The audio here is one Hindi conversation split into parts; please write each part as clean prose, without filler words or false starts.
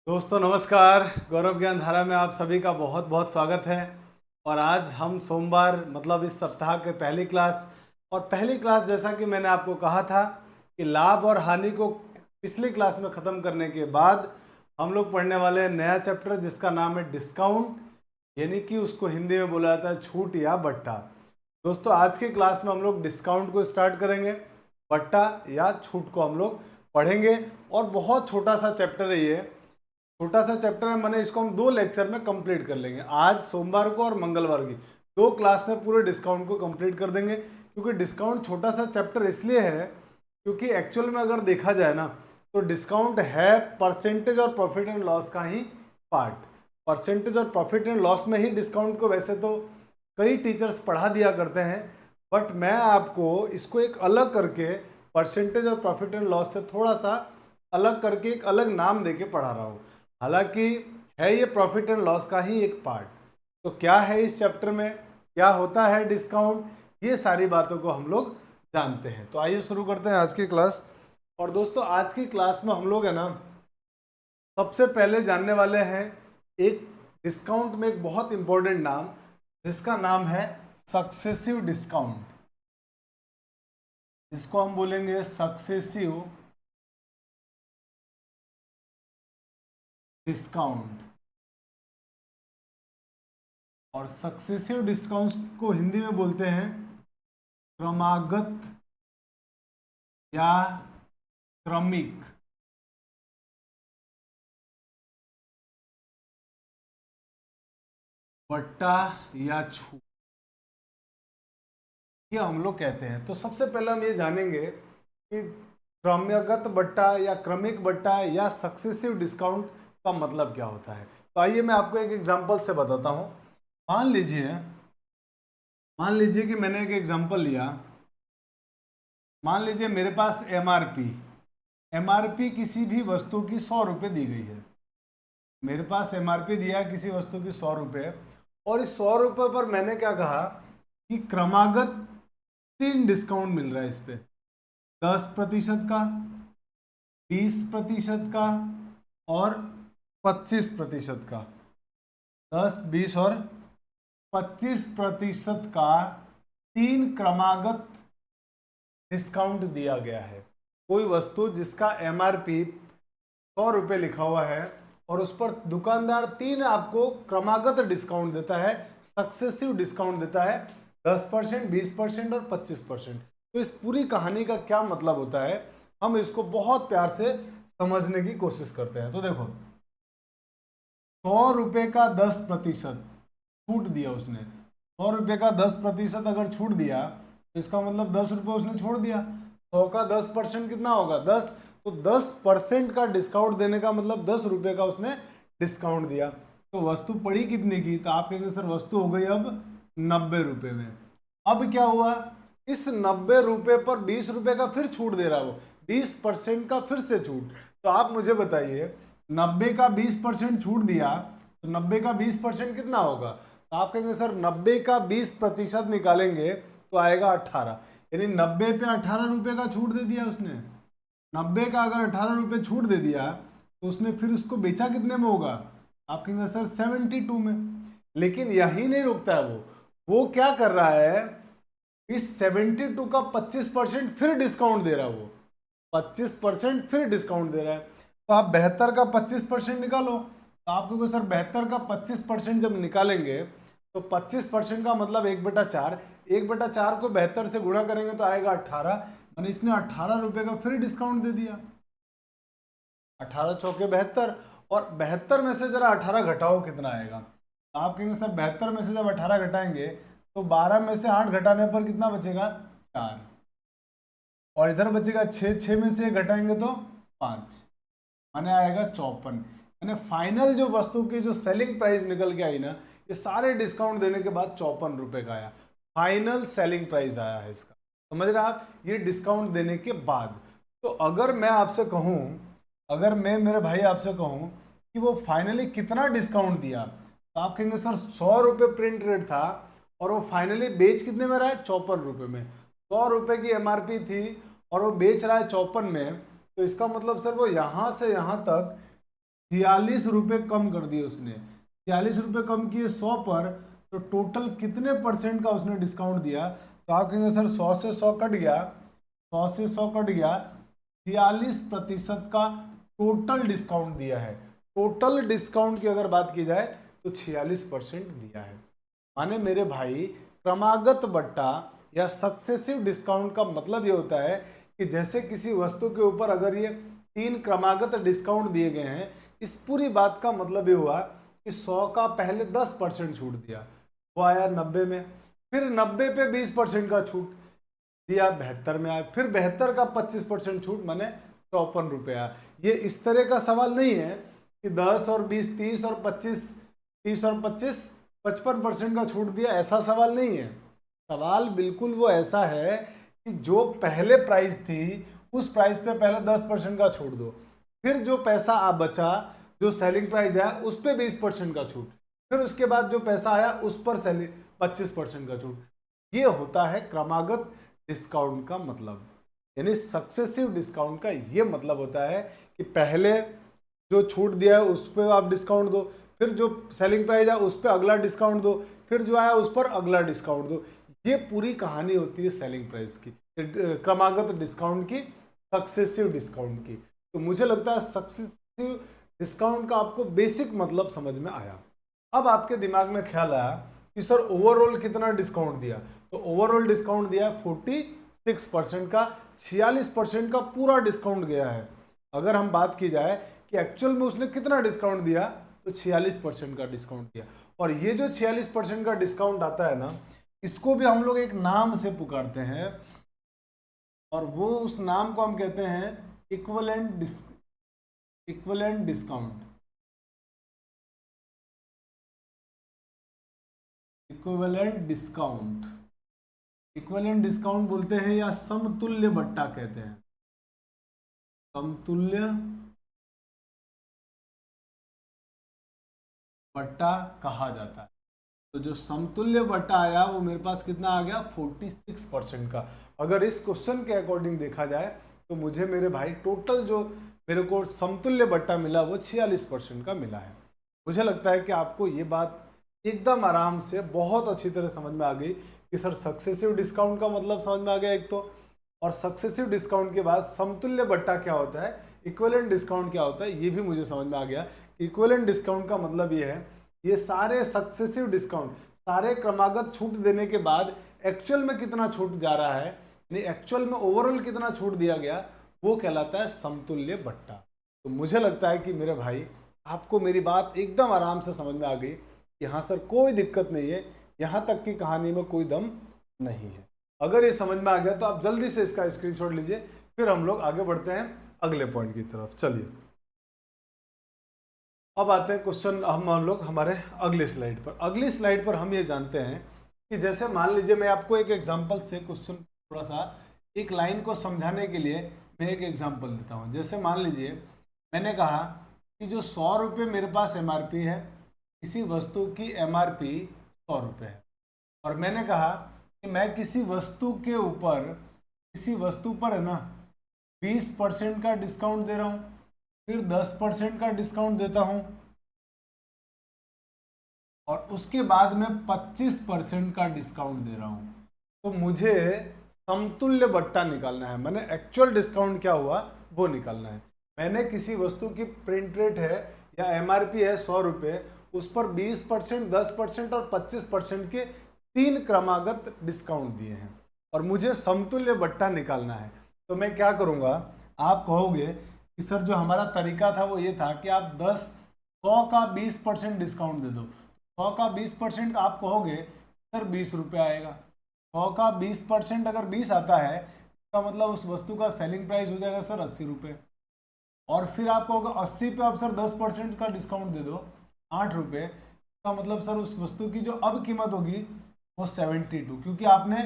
दोस्तों नमस्कार। गौरव ज्ञान धारा में आप सभी का बहुत बहुत स्वागत है। और आज हम सोमवार मतलब इस सप्ताह के पहली क्लास जैसा कि मैंने आपको कहा था कि लाभ और हानि को पिछली क्लास में ख़त्म करने के बाद हम लोग पढ़ने वाले हैं नया चैप्टर जिसका नाम है डिस्काउंट, यानी कि उसको हिंदी में बोला जाता है छूट या बट्टा। दोस्तों आज की क्लास में हम लोग डिस्काउंट को स्टार्ट करेंगे, बट्टा या छूट को हम लोग पढ़ेंगे। और बहुत छोटा सा चैप्टर है ये, छोटा सा चैप्टर है, मैंने इसको हम 2 लेक्चर में कंप्लीट कर लेंगे। आज सोमवार को और मंगलवार की 2 क्लास में पूरे डिस्काउंट को कंप्लीट कर देंगे। क्योंकि डिस्काउंट छोटा सा चैप्टर इसलिए है क्योंकि एक्चुअल में अगर देखा जाए ना तो डिस्काउंट है परसेंटेज और प्रॉफिट एंड लॉस का ही पार्ट। परसेंटेज और प्रॉफिट एंड लॉस में ही डिस्काउंट को वैसे तो कई टीचर्स पढ़ा दिया करते हैं, बट मैं आपको इसको एक अलग करके परसेंटेज और प्रॉफिट एंड लॉस से थोड़ा सा अलग करके एक अलग नाम देके पढ़ा रहा हूँ। हालांकि है ये प्रॉफिट एंड लॉस का ही एक पार्ट। तो क्या है इस चैप्टर में, क्या होता है डिस्काउंट, ये सारी बातों को हम लोग जानते हैं। तो आइए शुरू करते हैं आज की क्लास। और दोस्तों आज की क्लास में हम लोग है ना सबसे पहले जानने वाले हैं एक डिस्काउंट में एक बहुत इंपॉर्टेंट नाम जिसका नाम है सक्सेसिव डिस्काउंट। इसको हम बोलेंगे सक्सेसिव डिस्काउंट। और सक्सेसिव डिस्काउंट को हिंदी में बोलते हैं क्रमागत या क्रमिक। बट्टा या छूट, ये हम लोग कहते हैं। तो सबसे पहले हम ये जानेंगे कि क्रमागत बट्टा या क्रमिक बट्टा या सक्सेसिव डिस्काउंट का मतलब क्या होता है। तो आइए मैं आपको एक एग्जांपल से बताता हूं। मान लीजिए मान लीजिए कि मैंने एक एग्जांपल लिया। मान लीजिए मेरे पास एमआरपी किसी भी वस्तु की 100 रुपये दी गई है। मेरे पास एमआरपी दिया है किसी वस्तु की 100 रुपये, और इस 100 रुपये पर मैंने क्या कहा कि क्रमागत 3 डिस्काउंट मिल रहा है इस पे। 10% का, 20% का और 25% का। 10, 20 और 25% का 3 क्रमागत डिस्काउंट दिया गया है। कोई वस्तु जिसका एमआरपी 100 रुपये लिखा हुआ है और उस पर दुकानदार 3 आपको क्रमागत डिस्काउंट देता है, सक्सेसिव डिस्काउंट देता है, 10%, 20% और 25%। तो इस पूरी कहानी का क्या मतलब होता है, हम इसको बहुत प्यार से समझने की कोशिश करते हैं। तो देखो 100 रुपये का 10% छूट दिया उसने। 100 रुपये का 10% अगर छूट दिया तो इसका मतलब 10 रुपये उसने छोड़ दिया। 100 का 10% कितना होगा? 10। तो 10% का डिस्काउंट देने का मतलब 10 रुपये का उसने डिस्काउंट दिया। तो वस्तु पड़ी कितने की? तो आप कहेंगे सर वस्तु हो गई अब 90 रुपये में। अब क्या हुआ, इस 90 रुपये पर 20 रुपये का फिर छूट दे रहा है वो, 20% का फिर से छूट। तो आप मुझे बताइए 90 का 20% छूट दिया तो 90 का 20% कितना होगा? तो आप कहेंगे सर 90 का 20% निकालेंगे तो आएगा 18, यानी 90 पे 18 रुपये का छूट दे दिया उसने। 90 का अगर 18 रुपये छूट दे दिया तो उसने फिर उसको बेचा कितने में होगा? आप कहेंगे सर 72 में। लेकिन यही नहीं रुकता है वो क्या कर रहा है, इस 72 का 25% फिर डिस्काउंट दे रहा है वो, 25% फिर डिस्काउंट दे रहा है। तो आप 72 का 25% निकालो। तो आपको सर 72 का 25% जब निकालेंगे तो 25% का मतलब 1/4, 1/4 को 72 से गुणा करेंगे तो आएगा 18, यानी इसने 18 रुपये का फिर डिस्काउंट दे दिया। 18 चौके 72, और 72 में से जरा 18 घटाओ कितना आएगा? तो आप कहेंगे सर 72 में से जब 18 घटाएंगे तो 12 में से 8 घटाने पर कितना बचेगा? 4। और इधर बचेगा 6, 6 में से घटाएंगे तो 5, माने आएगा 54। यानी फाइनल जो वस्तु की जो सेलिंग प्राइस निकल के आई ना, ये सारे डिस्काउंट देने के बाद 54 रुपये का आया। फाइनल सेलिंग प्राइस आया है इसका, समझ रहे आप, ये डिस्काउंट देने के बाद। तो अगर मैं आपसे कहूं, अगर मैं मेरे भाई आपसे कहूं कि वो फाइनली कितना डिस्काउंट दिया, तो आप कहेंगे सर 100 रुपये प्रिंट रेट था और वो फाइनली बेच कितने में रहा है? 54 रुपये में। 100 रुपये की एमआरपी थी और वो बेच रहा है 54 में। तो इसका मतलब सर वो यहां से यहां तक 46 रुपये कम कर दिए उसने, 46 रुपये कम किए 100 पर, तो टोटल कितने परसेंट का उसने डिस्काउंट दिया? तो आप कहेंगे सर 100 से 100 कट गया, 100 से 100 कट गया, 46% का टोटल डिस्काउंट दिया है। टोटल डिस्काउंट की अगर बात की जाए तो 46% दिया है। माने मेरे भाई क्रमागत बट्टा या सक्सेसिव डिस्काउंट का मतलब ये होता है कि जैसे किसी वस्तु के ऊपर अगर ये 3 क्रमागत डिस्काउंट दिए गए हैं, इस पूरी बात का मतलब ये हुआ कि 100 का पहले 10% छूट दिया, वो आया 90 में, फिर 90 पे 20% का छूट दिया 72 में आया, फिर 72 का 25% छूट माने 54 रुपया। ये इस तरह का सवाल नहीं है कि 10 और 20 30 और 25 30 और 25 55% का छूट दिया, ऐसा सवाल नहीं है। सवाल बिल्कुल वो ऐसा है कि जो पहले प्राइस थी उस प्राइस पे पहले 10% का छूट दो, फिर जो पैसा आप बचा जो सेलिंग प्राइस है उस पे 20% का छूट, फिर उसके बाद जो पैसा आया उस पर 25% का छूट। ये होता है क्रमागत डिस्काउंट का मतलब, यानी सक्सेसिव डिस्काउंट का ये मतलब होता है कि पहले जो छूट दिया है उस पर आप डिस्काउंट दो, फिर जो सेलिंग प्राइस है उस पर अगला डिस्काउंट दो, फिर जो आया उस पर अगला डिस्काउंट दो। ये पूरी कहानी होती है सेलिंग प्राइस की, क्रमागत डिस्काउंट की, सक्सेसिव डिस्काउंट की। तो मुझे लगता है सक्सेसिव डिस्काउंट का आपको बेसिक मतलब समझ में आया। अब आपके दिमाग में ख्याल आया कि सर ओवरऑल कितना डिस्काउंट दिया? तो ओवरऑल डिस्काउंट दिया 46% का, 46% का पूरा डिस्काउंट गया है। अगर हम बात की जाए कि एक्चुअल में उसने कितना डिस्काउंट दिया, तो 46% का डिस्काउंट दिया। और ये जो 46% का डिस्काउंट आता है ना, इसको भी हम लोग एक नाम से पुकारते हैं, और वो उस नाम को हम कहते हैं equivalent discount. Equivalent discount, equivalent discount बोलते हैं या समतुल्य बट्टा कहते हैं, समतुल्य बट्टा कहा जाता है। तो जो समतुल्य बट्टा आया वो मेरे पास कितना आ गया? 46% का। अगर इस क्वेश्चन के अकॉर्डिंग देखा जाए तो मुझे मेरे भाई टोटल जो मेरे को समतुल्य बट्टा मिला वो 46% का मिला है। मुझे लगता है कि आपको ये बात एकदम आराम से बहुत अच्छी तरह समझ में आ गई कि सर सक्सेसिव डिस्काउंट का मतलब समझ में आ गया एक तो, और सक्सेसिव डिस्काउंट के बाद समतुल्य बट्टा क्या होता है, इक्विवेलेंट डिस्काउंट क्या होता है, ये भी मुझे समझ में आ गया। इक्विवेलेंट डिस्काउंट का मतलब ये है, ये सारे सक्सेसिव डिस्काउंट, सारे क्रमागत छूट देने के बाद एक्चुअल में कितना छूट जा रहा है, यानी एक्चुअल में ओवरऑल कितना छूट दिया गया, वो कहलाता है समतुल्य बट्टा। तो मुझे लगता है कि मेरे भाई आपको मेरी बात एकदम आराम से समझ में आ गई कि हाँ सर कोई दिक्कत नहीं है, यहाँ तक की कहानी में कोई दम नहीं है। अगर ये समझ में आ गया तो आप जल्दी से इसका स्क्रीनशॉट लीजिए, फिर हम लोग आगे बढ़ते हैं अगले पॉइंट की तरफ। चलिए अब आते हैं क्वेश्चन, हम लोग हमारे अगली स्लाइड पर। अगली स्लाइड पर हम ये जानते हैं कि जैसे मान लीजिए मैं आपको एक एग्जांपल से क्वेश्चन थोड़ा सा एक लाइन को समझाने के लिए मैं एक एग्जांपल देता हूँ। जैसे मान लीजिए मैंने कहा कि जो 100 रुपये मेरे पास MRP है, किसी वस्तु की MRP 100 रुपये है, और मैंने कहा कि मैं किसी वस्तु के ऊपर, किसी वस्तु पर है ना 20% का डिस्काउंट दे रहा हूँ, फिर 10% का डिस्काउंट देता हूं, और उसके बाद में 25% का डिस्काउंट दे रहा हूं। तो मुझे समतुल्य बट्टा निकालना है, मैंने एक्चुअल डिस्काउंट क्या हुआ वो निकालना है। मैंने किसी वस्तु की प्रिंट रेट है या MRP है 100 रुपये, उस पर 20%, 10% और 25% के 3 क्रमागत डिस्काउंट दिए हैं, और मुझे समतुल्य बट्टा निकालना है। तो मैं क्या करूंगा, आप कहोगे कि सर जो हमारा तरीका था वो ये था कि आप 100 का 20% डिस्काउंट दे दो। 100 का 20% आप कहोगे सर 20 रुपये आएगा। 100 का 20% अगर 20 आता है, इसका मतलब उस वस्तु का सेलिंग प्राइस हो जाएगा सर 80 रुपये। और फिर आप कहोगे 80 पे आप सर 10% का डिस्काउंट दे दो 8 रुपये, इसका मतलब सर उस वस्तु की जो अब कीमत होगी वो 72, क्योंकि आपने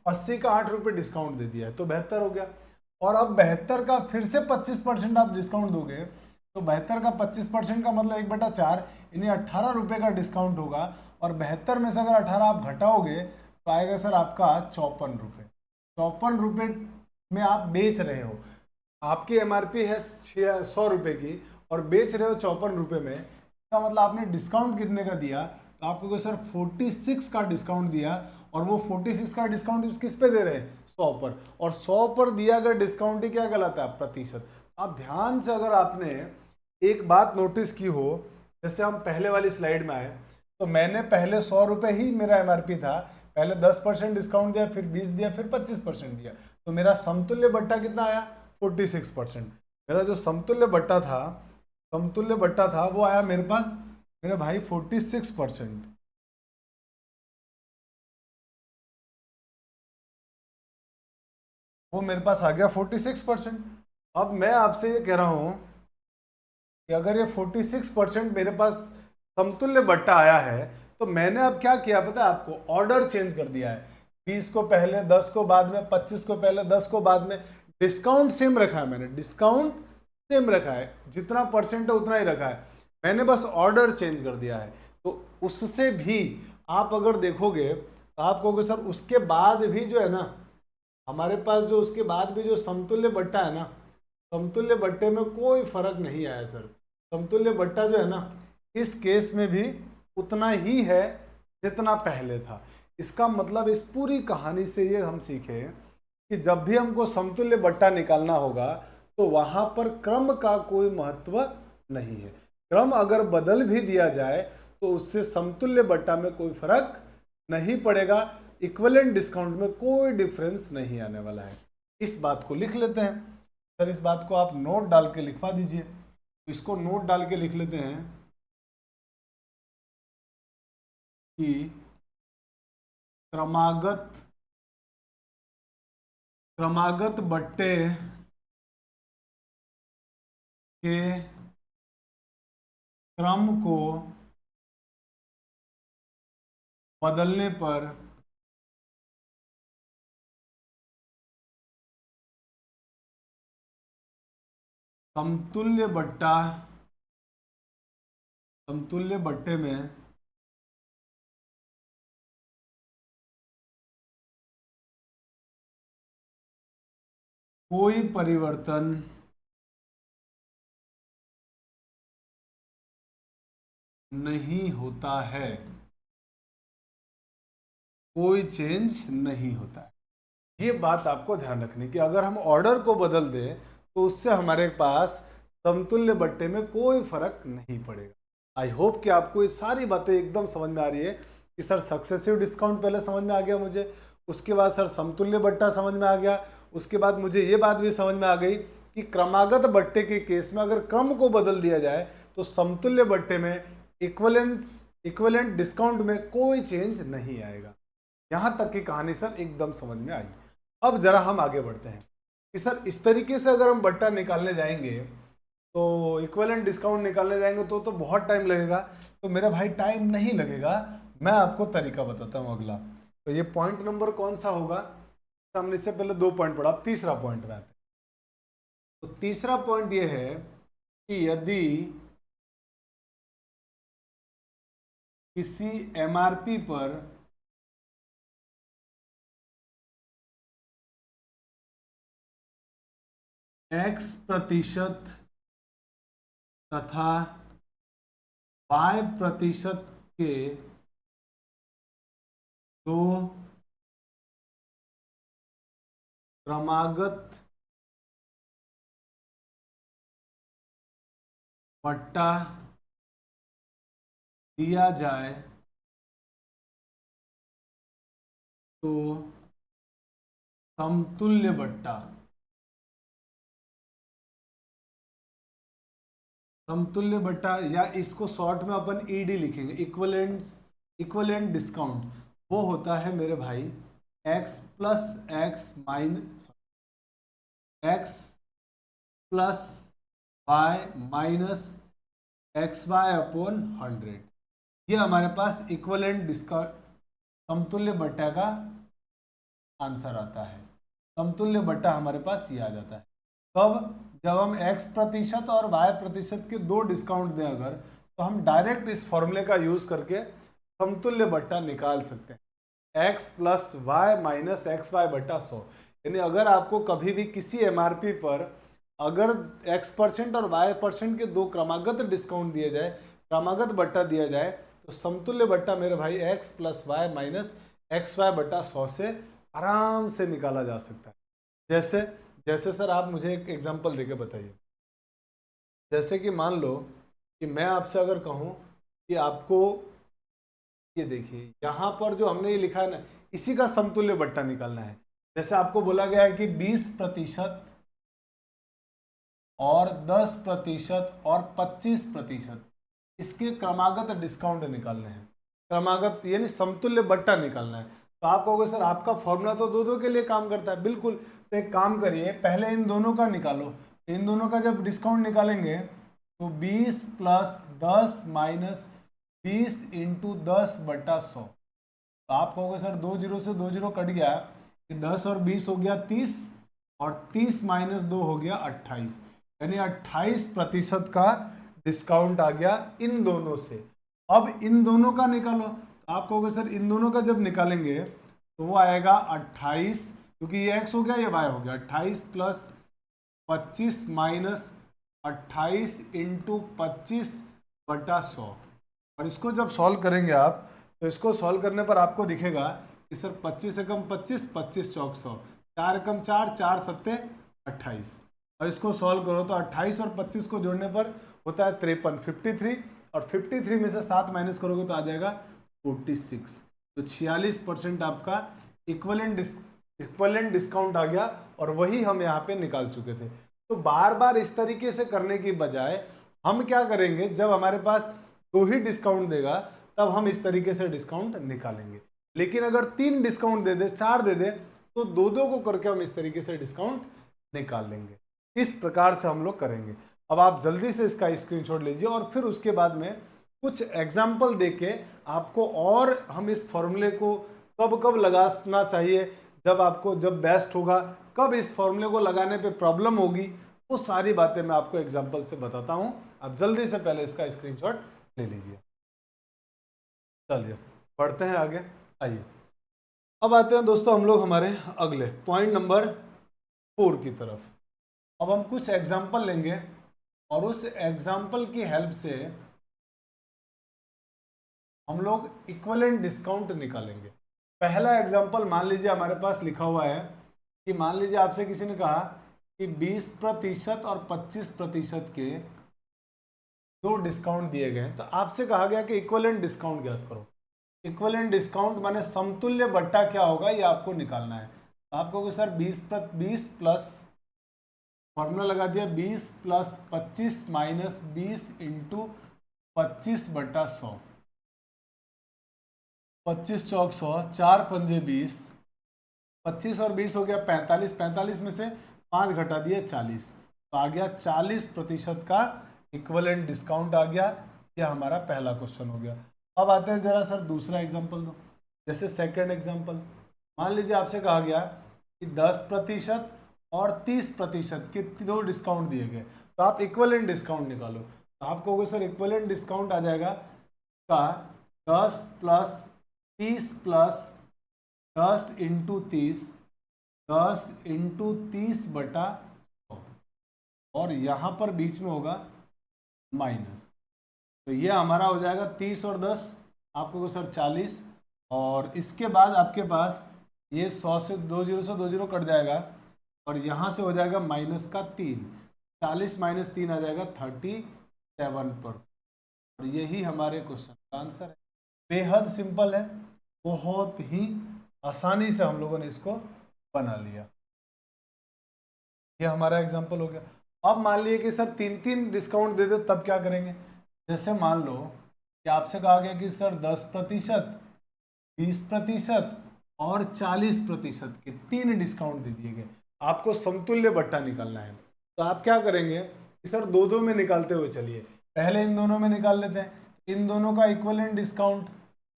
80 का 8 रुपये डिस्काउंट दे दिया है, तो 72 हो गया। और अब 72 का फिर से 25% आप डिस्काउंट दोगे, तो 72 का 25% का मतलब 1/4 यानी 18 रुपये का डिस्काउंट होगा, और 72 में से अगर 18 आप घटाओगे तो आएगा सर आपका 54 रुपये। 54 रुपये में आप बेच रहे हो, आपकी MRP है 100 रुपये की, और बेच रहे हो 54 रुपये में, इसका मतलब आपने डिस्काउंट कितने का दिया? तो आपको सर 46 का डिस्काउंट दिया, और वो 46 का डिस्काउंट किस पे दे रहे हैं? 100 पर, और 100 पर दिया गया डिस्काउंट ही क्या कहलाता है? प्रतिशत। आप ध्यान से अगर आपने एक बात नोटिस की हो, जैसे हम पहले वाली स्लाइड में आए, तो मैंने पहले 100 रुपये ही मेरा एमआरपी था, पहले 10% डिस्काउंट दिया, फिर 20 दिया, फिर 25% दिया, तो मेरा समतुल्य बट्टा कितना आया? 46%। मेरा जो समतुल्य बट्टा था वो आया मेरे पास, मेरे भाई 46%। वो मेरे पास आ गया 46%। अब मैं आपसे ये कह रहा हूं कि अगर ये 46% मेरे पास समतुल्य बट्टा आया है, तो मैंने अब क्या किया पता है आपको? ऑर्डर चेंज कर दिया है। 20 को पहले, 10 को बाद में, 25 को पहले, 10 को बाद में। डिस्काउंट सेम रखा है मैंने, डिस्काउंट सेम रखा है, जितना परसेंट है उतना ही रखा है, मैंने बस ऑर्डर चेंज कर दिया है। तो उससे भी आप अगर देखोगे तो आप कहोगे सर उसके बाद भी जो है ना, हमारे पास जो उसके बाद भी जो समतुल्य बट्टा है ना, समतुल्य बट्टे में कोई फर्क नहीं आया सर। समतुल्य बट्टा जो है ना, इस केस में भी उतना ही है जितना पहले था। इसका मतलब इस पूरी कहानी से ये हम सीखे कि जब भी हमको समतुल्य बट्टा निकालना होगा तो वहां पर क्रम का कोई महत्व नहीं है। क्रम अगर बदल भी दिया जाए तो उससे समतुल्य बट्टा में कोई फर्क नहीं पड़ेगा, इक्विवेलेंट डिस्काउंट में कोई डिफरेंस नहीं आने वाला है। इस बात को लिख लेते हैं सर, इस बात को आप नोट डाल के लिखवा दीजिए। इसको नोट डाल के लिख लेते हैं कि क्रमागत बट्टे के क्रम को बदलने पर समतुल्य बट्टे में कोई परिवर्तन नहीं होता है, कोई चेंज नहीं होता है। ये बात आपको ध्यान रखनी कि अगर हम ऑर्डर को बदल दें तो उससे हमारे पास समतुल्य बट्टे में कोई फर्क नहीं पड़ेगा। आई होप कि आपको ये सारी बातें एकदम समझ में आ रही है कि सर सक्सेसिव डिस्काउंट पहले समझ में आ गया मुझे, उसके बाद सर समतुल्य बट्टा समझ में आ गया, उसके बाद मुझे ये बात भी समझ में आ गई कि क्रमागत बट्टे के केस में अगर क्रम को बदल दिया जाए तो समतुल्य बट्टे में इक्विवेलेंट डिस्काउंट में कोई चेंज नहीं आएगा। यहां तक की कहानी सर एकदम समझ में आई। अब जरा हम आगे बढ़ते हैं कि सर इस तरीके से अगर हम बट्टा निकालने जाएंगे तो इक्विवेलेंट डिस्काउंट निकालने जाएंगे तो बहुत टाइम लगेगा। तो मेरा भाई टाइम नहीं लगेगा, मैं आपको तरीका बताता हूं अगला। तो ये पॉइंट नंबर कौन सा होगा? हमने इससे पहले 2 पॉइंट पढ़ा, अब तीसरा पॉइंट में आते हैं। तो तीसरा पॉइंट ये है कि यदि किसी एमआरपी पर X% तथा Y% के दो क्रमागत बट्टा दिया जाए तो समतुल्य बट्टा या इसको शॉर्ट में अपन ईडी लिखेंगे, इक्विवेलेंट डिस्काउंट, वो होता है मेरे भाई x plus Y minus X Y upon 100। ये हमारे पास इक्विवेलेंट डिस्काउंट समतुल्य बट्टा का आंसर आता है। समतुल्य बट्टा हमारे पास ये आ जाता है कब? जब हम x% और y% के दो डिस्काउंट दें अगर, तो हम डायरेक्ट इस फॉर्मूले का यूज करके समतुल्य बट्टा निकाल सकते हैं। x plus Y minus X Y बट्टा 100। यानी अगर आपको कभी भी किसी एमआरपी पर अगर x% और y% के दो क्रमागत डिस्काउंट दिए जाए, क्रमागत बट्टा दिया जाए, तो समतुल्य बट्टा मेरे भाई x plus Y minus X Y बट्टा 100 से आराम से निकाला जा सकता है। जैसे जैसे सर आप मुझे एक एग्जांपल देके बताइए। जैसे कि मान लो कि मैं आपसे अगर कहूँ कि आपको ये देखिए यहाँ पर जो हमने ये लिखा है ना, इसी का समतुल्य बट्टा निकालना है। जैसे आपको बोला गया है कि 20% और 10% और 25% इसके क्रमागत डिस्काउंट निकालने हैं। क्रमागत यानी समतुल्य बट्टा निकालना है। तो आप कहोगे सर आपका फॉर्मूला तो दो दो के लिए काम करता है। बिल्कुल, तो एक काम करिए, पहले इन दोनों का निकालो। इन दोनों का जब डिस्काउंट निकालेंगे तो 20 प्लस 10 माइनस 20 इंटू 10 बट्टा 100। तो आप कहोगे सर 2 जीरो से 2 जीरो कट गया, कि 10 और 20 हो गया 30 और 30 माइनस 2 हो गया 28, यानी 28% का डिस्काउंट आ गया इन दोनों से। अब इन दोनों का निकालो। तो आप कहोगे सर इन दोनों का जब निकालेंगे तो वो आएगा 28, क्योंकि ये x हो गया ये y हो गया, 28 प्लस 25 माइनस 28 इंटू 25 बटा 100। और इसको जब सॉल्व करेंगे आप, तो इसको सॉल्व करने पर आपको दिखेगा कि सर 25 एकम 25, 25 चौक 100, 4 एकम 4, 4 सत्ते 28। और इसको सॉल्व करो तो 28 और 25 को जोड़ने पर होता है 53, 53, और 53 में से 7 माइनस करोगे तो आ जाएगा 46। तो 46% आपका इक्वलेंट डिस्काउंट आ गया, और वही हम यहाँ पे निकाल चुके थे। तो बार बार इस तरीके से करने की बजाय हम क्या करेंगे, जब हमारे पास दो ही डिस्काउंट देगा तब हम इस तरीके से डिस्काउंट निकालेंगे। लेकिन अगर 3 डिस्काउंट दे दे, 4 दे दे, तो दो दो को करके हम इस तरीके से डिस्काउंट निकाल लेंगे। इस प्रकार से हम लोग करेंगे। अब आप जल्दी से इसका स्क्रीनशॉट लीजिए, और फिर उसके बाद में कुछ एग्जाम्पल देके आपको, और हम इस फॉर्मूले को कब कब लगाना चाहिए, जब बेस्ट होगा, कब इस फॉर्मूले को लगाने पे प्रॉब्लम होगी, वो सारी बातें मैं आपको एग्जाम्पल से बताता हूं। आप जल्दी से पहले इसका स्क्रीनशॉट ले लीजिए। चलिए पढ़ते हैं आगे। आइए अब आते हैं दोस्तों हम लोग हमारे अगले पॉइंट नंबर 4 की तरफ। अब हम कुछ एग्जाम्पल लेंगे और उस एग्जाम्पल की हेल्प से हम लोग इक्विवेलेंट डिस्काउंट निकालेंगे। पहला एग्जाम्पल मान लीजिए हमारे पास लिखा हुआ है कि मान लीजिए आपसे किसी ने कहा कि 20% और 25% के दो डिस्काउंट दिए गए, तो आपसे कहा गया कि इक्विवेलेंट डिस्काउंट ज्ञात करो। इक्विवेलेंट डिस्काउंट माने समतुल्य बट्टा क्या होगा ये आपको निकालना है। तो आप कहोगे सर 20 प्लस, फॉर्मूला लगा दिया 20 प्लस 25 माइनस 20 इंटू 25 बट्टा 100। 25 चौक 100, 4 पंजे 20, 25 और 20 हो गया 45, 45 में से 5 घटा दिए 40, तो आ गया 40% का इक्विवेलेंट डिस्काउंट आ गया। यह हमारा पहला क्वेश्चन हो गया। अब आते हैं जरा सर दूसरा एग्जांपल दो। जैसे सेकंड एग्जांपल, मान लीजिए आपसे कहा गया कि 10% और 30% के दो डिस्काउंट दिए गए, तो आप इक्विवेलेंट डिस्काउंट निकालो। तो आप कहोगे सर इक्विवेलेंट डिस्काउंट आ जाएगा का 10 प्लस 30 प्लस 10 इंटू 30, 10 इंटू 30 बटा 100, और यहाँ पर बीच में होगा माइनस। तो ये हमारा हो जाएगा 30 और 10, आपको सर 40, और इसके बाद आपके पास ये 100 से 2 जीरो से 2 जीरो कट जाएगा, और यहाँ से हो जाएगा माइनस का 3, 40 माइनस 3 आ जाएगा 37%। और यही हमारे क्वेश्चन का आंसर है। बेहद सिंपल है, बहुत ही आसानी से हम लोगों ने इसको बना लिया। ये हमारा एग्जाम्पल हो गया। अब मान लीजिए कि सर 3 डिस्काउंट दे दे, तब क्या करेंगे। जैसे मान लो कि आपसे कहा गया कि सर 10%, 20% और 40% के 3 डिस्काउंट दे दिए गए, आपको समतुल्य बट्टा निकालना है। तो आप क्या करेंगे कि सर दो दो में निकालते हुए चलिए, पहले इन दोनों में निकाल लेते हैं। इन दोनों का इक्विवेलेंट डिस्काउंट,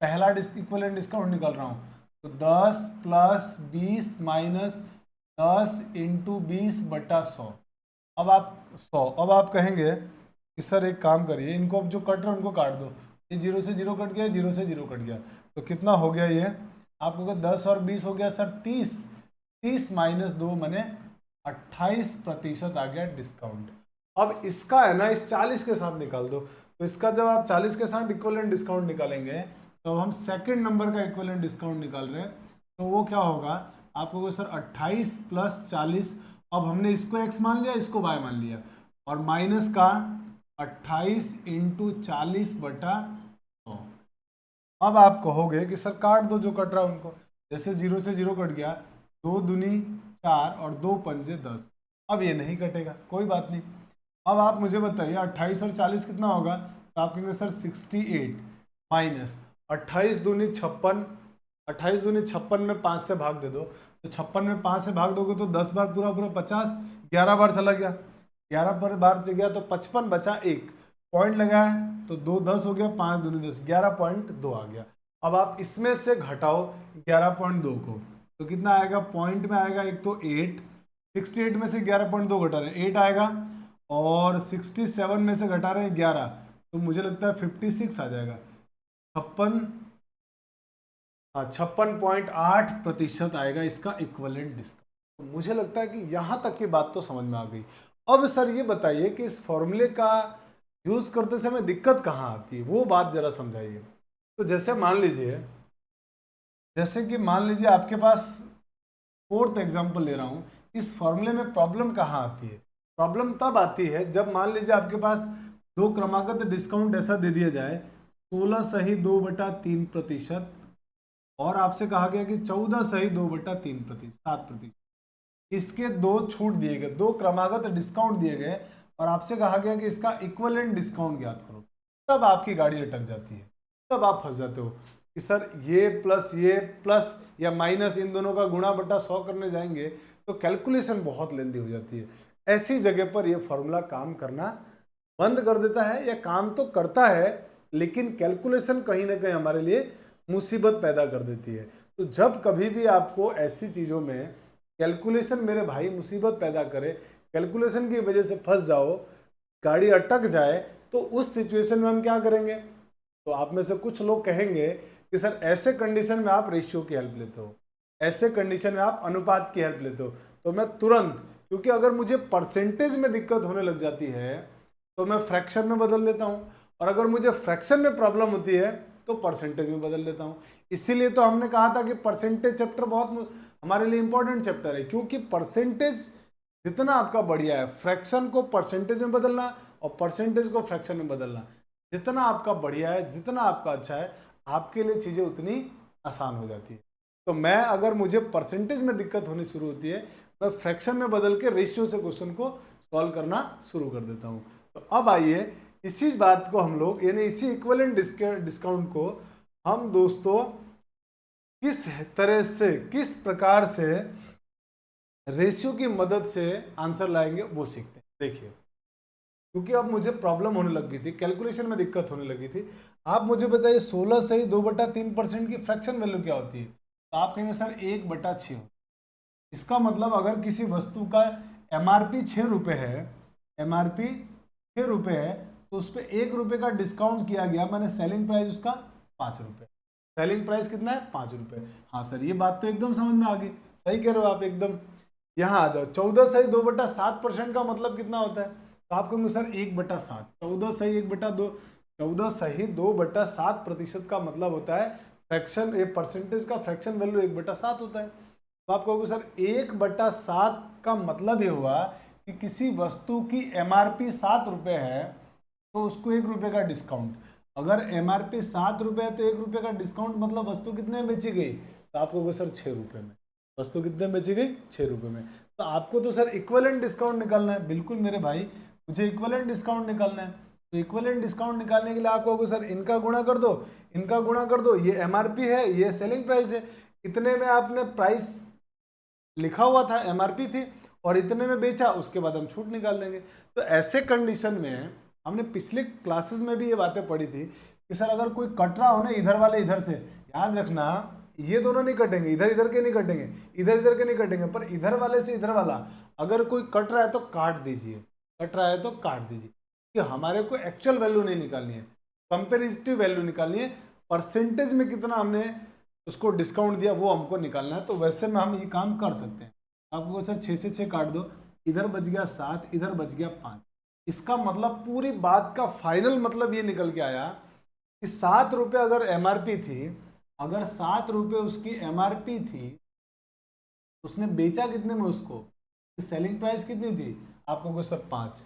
पहला इक्विवेलेंट डिस्काउंट निकाल रहा हूँ, तो 10 प्लस 20 माइनस 10 इंटू 20 बटा 100। अब आप कहेंगे कि सर एक काम करिए, इनको अब जो कट रहे हैं उनको काट दो। ये 0 से 0 कट गया, 0 से 0 कट गया, तो कितना हो गया ये आपको 10 और 20 हो गया सर 30, 30 माइनस 2 माने 28% आ गया डिस्काउंट। अब इसका है ना इस 40 के साथ निकाल दो, तो इसका जब आप 40 के साथ इक्विवेलेंट डिस्काउंट निकालेंगे तो अब हम सेकंड नंबर का इक्विवेलेंट डिस्काउंट निकाल रहे हैं, तो वो क्या होगा, आपको कहोगे सर 28 प्लस 40, अब हमने इसको x मान लिया, इसको y मान लिया, और माइनस का 28 इंटू 40/100। अब आप कहोगे कि सर काट दो जो कट रहा है उनको, जैसे 0 से 0 कट गया, 2 दूनी 4 और 2 पंजे 10, अब ये नहीं कटेगा, कोई बात नहीं। अब आप मुझे बताइए 28 और 40 कितना होगा, तो आप कहेंगे सर 68 माइनस 28 दूनी 56, 28 दूनी 56 में 5 से भाग दे दो, तो 56 में 5 से भाग दोगे तो 10 बार पूरा पूरा 50, 11 बार चला गया, 11 पर बार चला गया तो 55 बचा, एक पॉइंट लगाया तो 2 10 हो गया, 5 दूनी 10, 11.2 आ गया। अब आप इसमें से घटाओ 11.2 को, तो कितना आएगा, पॉइंट में आएगा एक तो 8, 68 में से 11.2 घटा रहे हैं 8 आएगा, और 67 में से घटा रहे हैं 11, तो मुझे लगता है 56 आ जाएगा, 56.8% आएगा इसका इक्विवेलेंट डिस्काउंट। तो मुझे लगता है कि यहां तक की बात तो समझ में आ गई। अब सर ये बताइए कि इस फॉर्मूले का यूज करते समय दिक्कत कहाँ आती है, वो बात जरा समझाइए। तो जैसे मान लीजिए आपके पास, फोर्थ एग्जांपल ले रहा हूं, इस फॉर्मूले में प्रॉब्लम कहाँ आती है, प्रॉब्लम तब आती है जब मान लीजिए आपके पास दो क्रमागत डिस्काउंट ऐसा दे दिया जाए 16 सही 2/3%, और आपसे कहा गया कि 14 सही 2/7%, इसके दो छूट दिए गए, दो क्रमागत डिस्काउंट दिए गए, और आपसे कहा गया कि इसका इक्विवेलेंट डिस्काउंट ज्ञात करो। तब आपकी गाड़ी अटक जाती है, तब आप फंस जाते हो कि सर ये प्लस या माइनस इन दोनों का गुणा बटा 100 करने जाएंगे तो कैलकुलेशन बहुत लेंदी हो जाती है। ऐसी जगह पर यह फॉर्मूला काम करना बंद कर देता है, या काम तो करता है लेकिन कैलकुलेशन कहीं ना कहीं हमारे लिए मुसीबत पैदा कर देती है। तो जब कभी भी आपको ऐसी चीजों में कैलकुलेशन मेरे भाई मुसीबत पैदा करे, कैलकुलेशन की वजह से फंस जाओ, गाड़ी अटक जाए, तो उस सिचुएशन में हम क्या करेंगे, तो आप में से कुछ लोग कहेंगे कि सर ऐसे कंडीशन में आप रेशियो की हेल्प लेते हो, ऐसे कंडीशन में आप अनुपात की हेल्प लेते हो, तो मैं तुरंत, क्योंकि अगर मुझे परसेंटेज में दिक्कत होने लग जाती है तो मैं फ्रैक्शन में बदल लेता हूं, और अगर मुझे फ्रैक्शन में प्रॉब्लम होती है तो परसेंटेज में बदल लेता हूं। इसीलिए तो हमने कहा था कि परसेंटेज चैप्टर बहुत हमारे लिए इंपॉर्टेंट चैप्टर है, क्योंकि परसेंटेज जितना आपका बढ़िया है, फ्रैक्शन को परसेंटेज में बदलना और परसेंटेज को फ्रैक्शन में बदलना जितना आपका बढ़िया है, जितना आपका अच्छा है, आपके लिए चीजें उतनी आसान हो जाती है। तो मैं, अगर मुझे परसेंटेज में दिक्कत होनी शुरू होती है, मैं फ्रैक्शन में बदल के रेशियो से क्वेश्चन को सॉल्व करना शुरू कर देता हूं। तो अब आइए इसी बात को हम लोग, यानी इसी इक्विवेलेंट डिस्काउंट को हम दोस्तों किस तरह से, किस प्रकार से रेशियो की मदद से आंसर लाएंगे वो सीखते हैं। देखिए, क्योंकि अब मुझे प्रॉब्लम होने लग गई थी, कैलकुलेशन में दिक्कत होने लगी थी। आप मुझे बताइए 16 सही 2/3% की फ्रैक्शन वैल्यू क्या होती है, तो आप कहेंगे सर 1/6। इसका मतलब अगर किसी वस्तु का एमआरपी 6 रुपये है, एमआरपी 6 रुपये है, तो उस पर 1 रुपये का डिस्काउंट किया गया, मैंने सेलिंग प्राइस उसका 5 रुपये, सेलिंग प्राइस कितना है 5 रुपये। हाँ सर, ये बात तो एकदम समझ में आ गई, सही कह रहे हो आप एकदम। यहाँ आ जाओ, 14 सही 2/7% का मतलब कितना होता है, तो आप कहोगे सर 1/7, 14 सही 1/2, 14 सही 2/7% का मतलब होता है फ्रैक्शन, ये परसेंटेज का फ्रैक्शन वैल्यू 1/7 होता है। तो आप कहोगे सर 1/7 का मतलब ये हुआ कि किसी वस्तु की एमआरपी 7 रुपये है तो उसको 1 रुपये का डिस्काउंट, अगर एमआरपी 7 रुपये है तो 1 रुपये का डिस्काउंट मतलब वस्तु कितने में बेची गई, तो आप कहोगे सर 6 रुपये में, वस्तु कितने में बेची गई 6 रुपये में। तो आपको तो सर इक्विवेलेंट डिस्काउंट निकालना है, बिल्कुल मेरे भाई, मुझे इक्विवेलेंट डिस्काउंट निकालना है। तो इक्विवेलेंट डिस्काउंट निकालने के लिए आप कहोगे सर इनका गुणा कर दो, इनका गुणा कर दो, ये एमआरपी है, ये सेलिंग प्राइस है, इतने में आपने प्राइस लिखा हुआ था, एमआरपी थी, और इतने में बेचा, उसके बाद हम छूट निकाल देंगे। तो ऐसे कंडीशन में हमने पिछले क्लासेस में भी ये बातें पढ़ी थी कि सर अगर कोई कट रहा हो ना, इधर वाले इधर से, याद रखना ये दोनों नहीं कटेंगे, इधर इधर के नहीं कटेंगे, इधर इधर के नहीं कटेंगे, पर इधर वाले से इधर वाला अगर कोई कट रहा है तो काट दीजिए, कट रहा है तो काट दीजिए, कि हमारे को एक्चुअल वैल्यू नहीं निकालनी है, कंपेरेटिव वैल्यू निकालनी है, परसेंटेज में कितना हमने उसको डिस्काउंट दिया वो हमको निकालना है। तो वैसे में हम ये काम कर सकते हैं। आपको सर 6 से 6 काट दो, इधर बच गया 7, इधर बच गया 5। इसका मतलब पूरी बात का फाइनल मतलब ये निकल के आया कि 7 रुपये अगर एमआरपी थी, अगर 7 रुपये उसकी एमआरपी थी, उसने बेचा कितने में उसको, सेलिंग प्राइस कितनी थी, आपको कहोगे सर 5।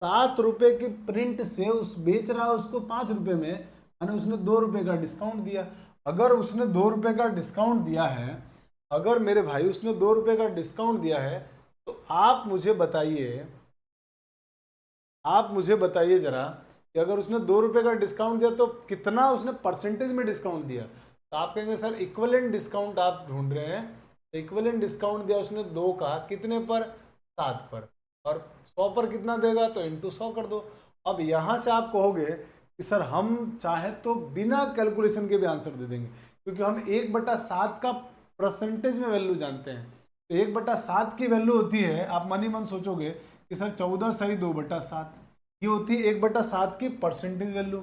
7 रुपये की प्रिंट से उस बेच रहा है उसको 5 रुपये में, यानी उसने 2 रुपये का डिस्काउंट दिया। अगर उसने 2 रुपये का डिस्काउंट दिया है, अगर मेरे भाई उसने 2 रुपये का डिस्काउंट दिया है, तो आप मुझे बताइए, आप मुझे बताइए जरा कि अगर उसने 2 रुपये का डिस्काउंट दिया तो कितना उसने परसेंटेज में डिस्काउंट दिया। तो आप कहेंगे सर इक्विवेलेंट डिस्काउंट आप ढूंढ रहे हैं, तो इक्विवेलेंट डिस्काउंट दिया उसने 2 का, कितने पर, 7 पर, और 100 पर कितना देगा, तो इंटू 100 कर दो। अब यहाँ से आप कहोगे कि सर हम चाहे तो बिना कैलकुलेशन के भी आंसर दे देंगे, क्योंकि हम 1/7 का परसेंटेज में वैल्यू जानते हैं। तो 1/7 की वैल्यू होती है, आप मन ही मन सोचोगे कि सर 14 सही 2/7, ये होती है 1/7 की परसेंटेज वैल्यू।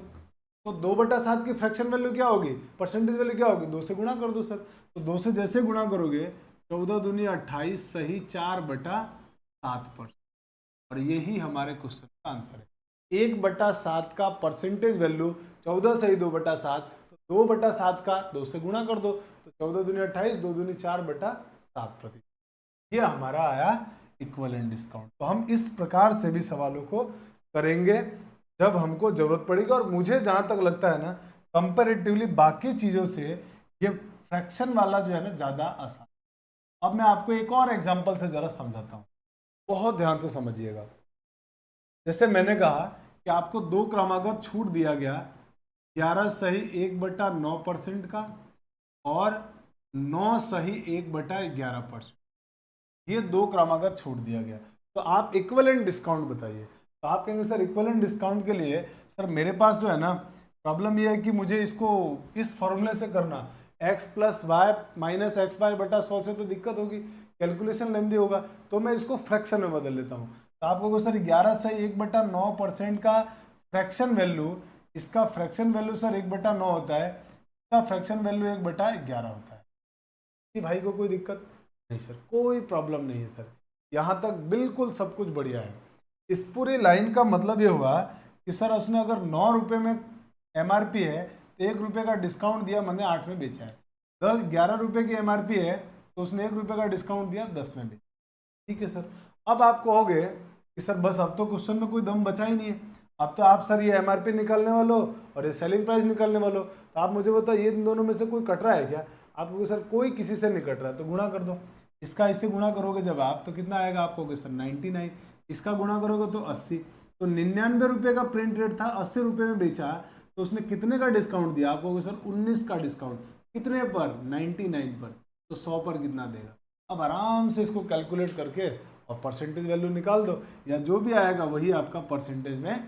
तो 2/7 की फ्रैक्शन वैल्यू क्या होगी, परसेंटेज वैल्यू क्या होगी, 2 से गुणा कर दो सर। तो 2 से जैसे गुणा करोगे 14 दूनी 28 सही 4/7%, और यही हमारे क्वेश्चन का आंसर है। 1/7 का परसेंटेज वैल्यू 14 सही 2/7, तो 2/7 का 2 से गुणा कर दो, तो 14 दूनी 28, 2 दूनी 4/7%। ये हमारा आया इक्विवेलेंट डिस्काउंट। तो हम इस प्रकार से भी सवालों को करेंगे जब हमको जरूरत पड़ेगी। और मुझे जहां तक लगता है ना, कंपैरेटिवली बाकी चीजों से ये फ्रैक्शन वाला जो है ना ज्यादा आसान। अब मैं आपको एक और एग्जांपल से जरा समझाता हूं, बहुत ध्यान से समझिएगा। जैसे मैंने कहा कि आपको 2 क्रमागत छूट दिया गया, 11 सही 1/9% का और 9 सही 1/11%, ये 2 क्रमागत छूट दिया गया। तो आप इक्विवेलेंट डिस्काउंट बताइए। तो आप कहेंगे सर इक्विवेलेंट डिस्काउंट के लिए सर मेरे पास जो है ना प्रॉब्लम ये है कि मुझे इसको इस फॉर्मूले से करना, x + y - xy/100 से तो दिक्कत होगी, कैलकुलेशन लेंदी होगा, तो मैं इसको फ्रैक्शन में बदल लेता हूँ। तो आपको सर 11 सही 1/9% का फ्रैक्शन वैल्यू, इसका फ्रैक्शन वैल्यू सर 1/9 होता है, इसका फ्रैक्शन वैल्यू 1/11 होता है। किसी भाई को कोई दिक्कत नहीं सर, कोई प्रॉब्लम नहीं है सर, यहाँ तक बिल्कुल सब कुछ बढ़िया है। इस पूरी लाइन का मतलब ये हुआ कि सर उसने अगर 9 रुपये में एमआरपी है तो 1 रुपये का डिस्काउंट दिया, मैंने 8 में बेचा है। 11 रुपये की एमआरपी है तो उसने 1 रुपये का डिस्काउंट दिया, 10 में बेचा। ठीक है सर। अब आप कहोगे कि सर बस अब तो क्वेश्चन में कोई दम बचा ही नहीं है, अब तो आप सर ये एमआरपी निकालने वालो और ये सेलिंग प्राइस निकालने वालो, तो आप मुझे बताइए इन दोनों में से कोई कट रहा है क्या। आपको सर कोई किसी से नहीं कट रहा है, तो गुणा कर दो। इसका इससे गुणा करोगे जब आप, तो कितना आएगा, आप कहोगे सर 99। इसका गुणा करोगे तो 80। तो 99 रुपये का प्रिंट रेट था, 80 रुपये में बेचा, तो उसने कितने का डिस्काउंट दिया, आप कहोगे सर 19 का डिस्काउंट। कितने पर, 99 पर। तो 100 पर कितना देगा। अब आराम से इसको कैलकुलेट करके और परसेंटेज वैल्यू निकाल दो, या जो भी आएगा वही आपका परसेंटेज में।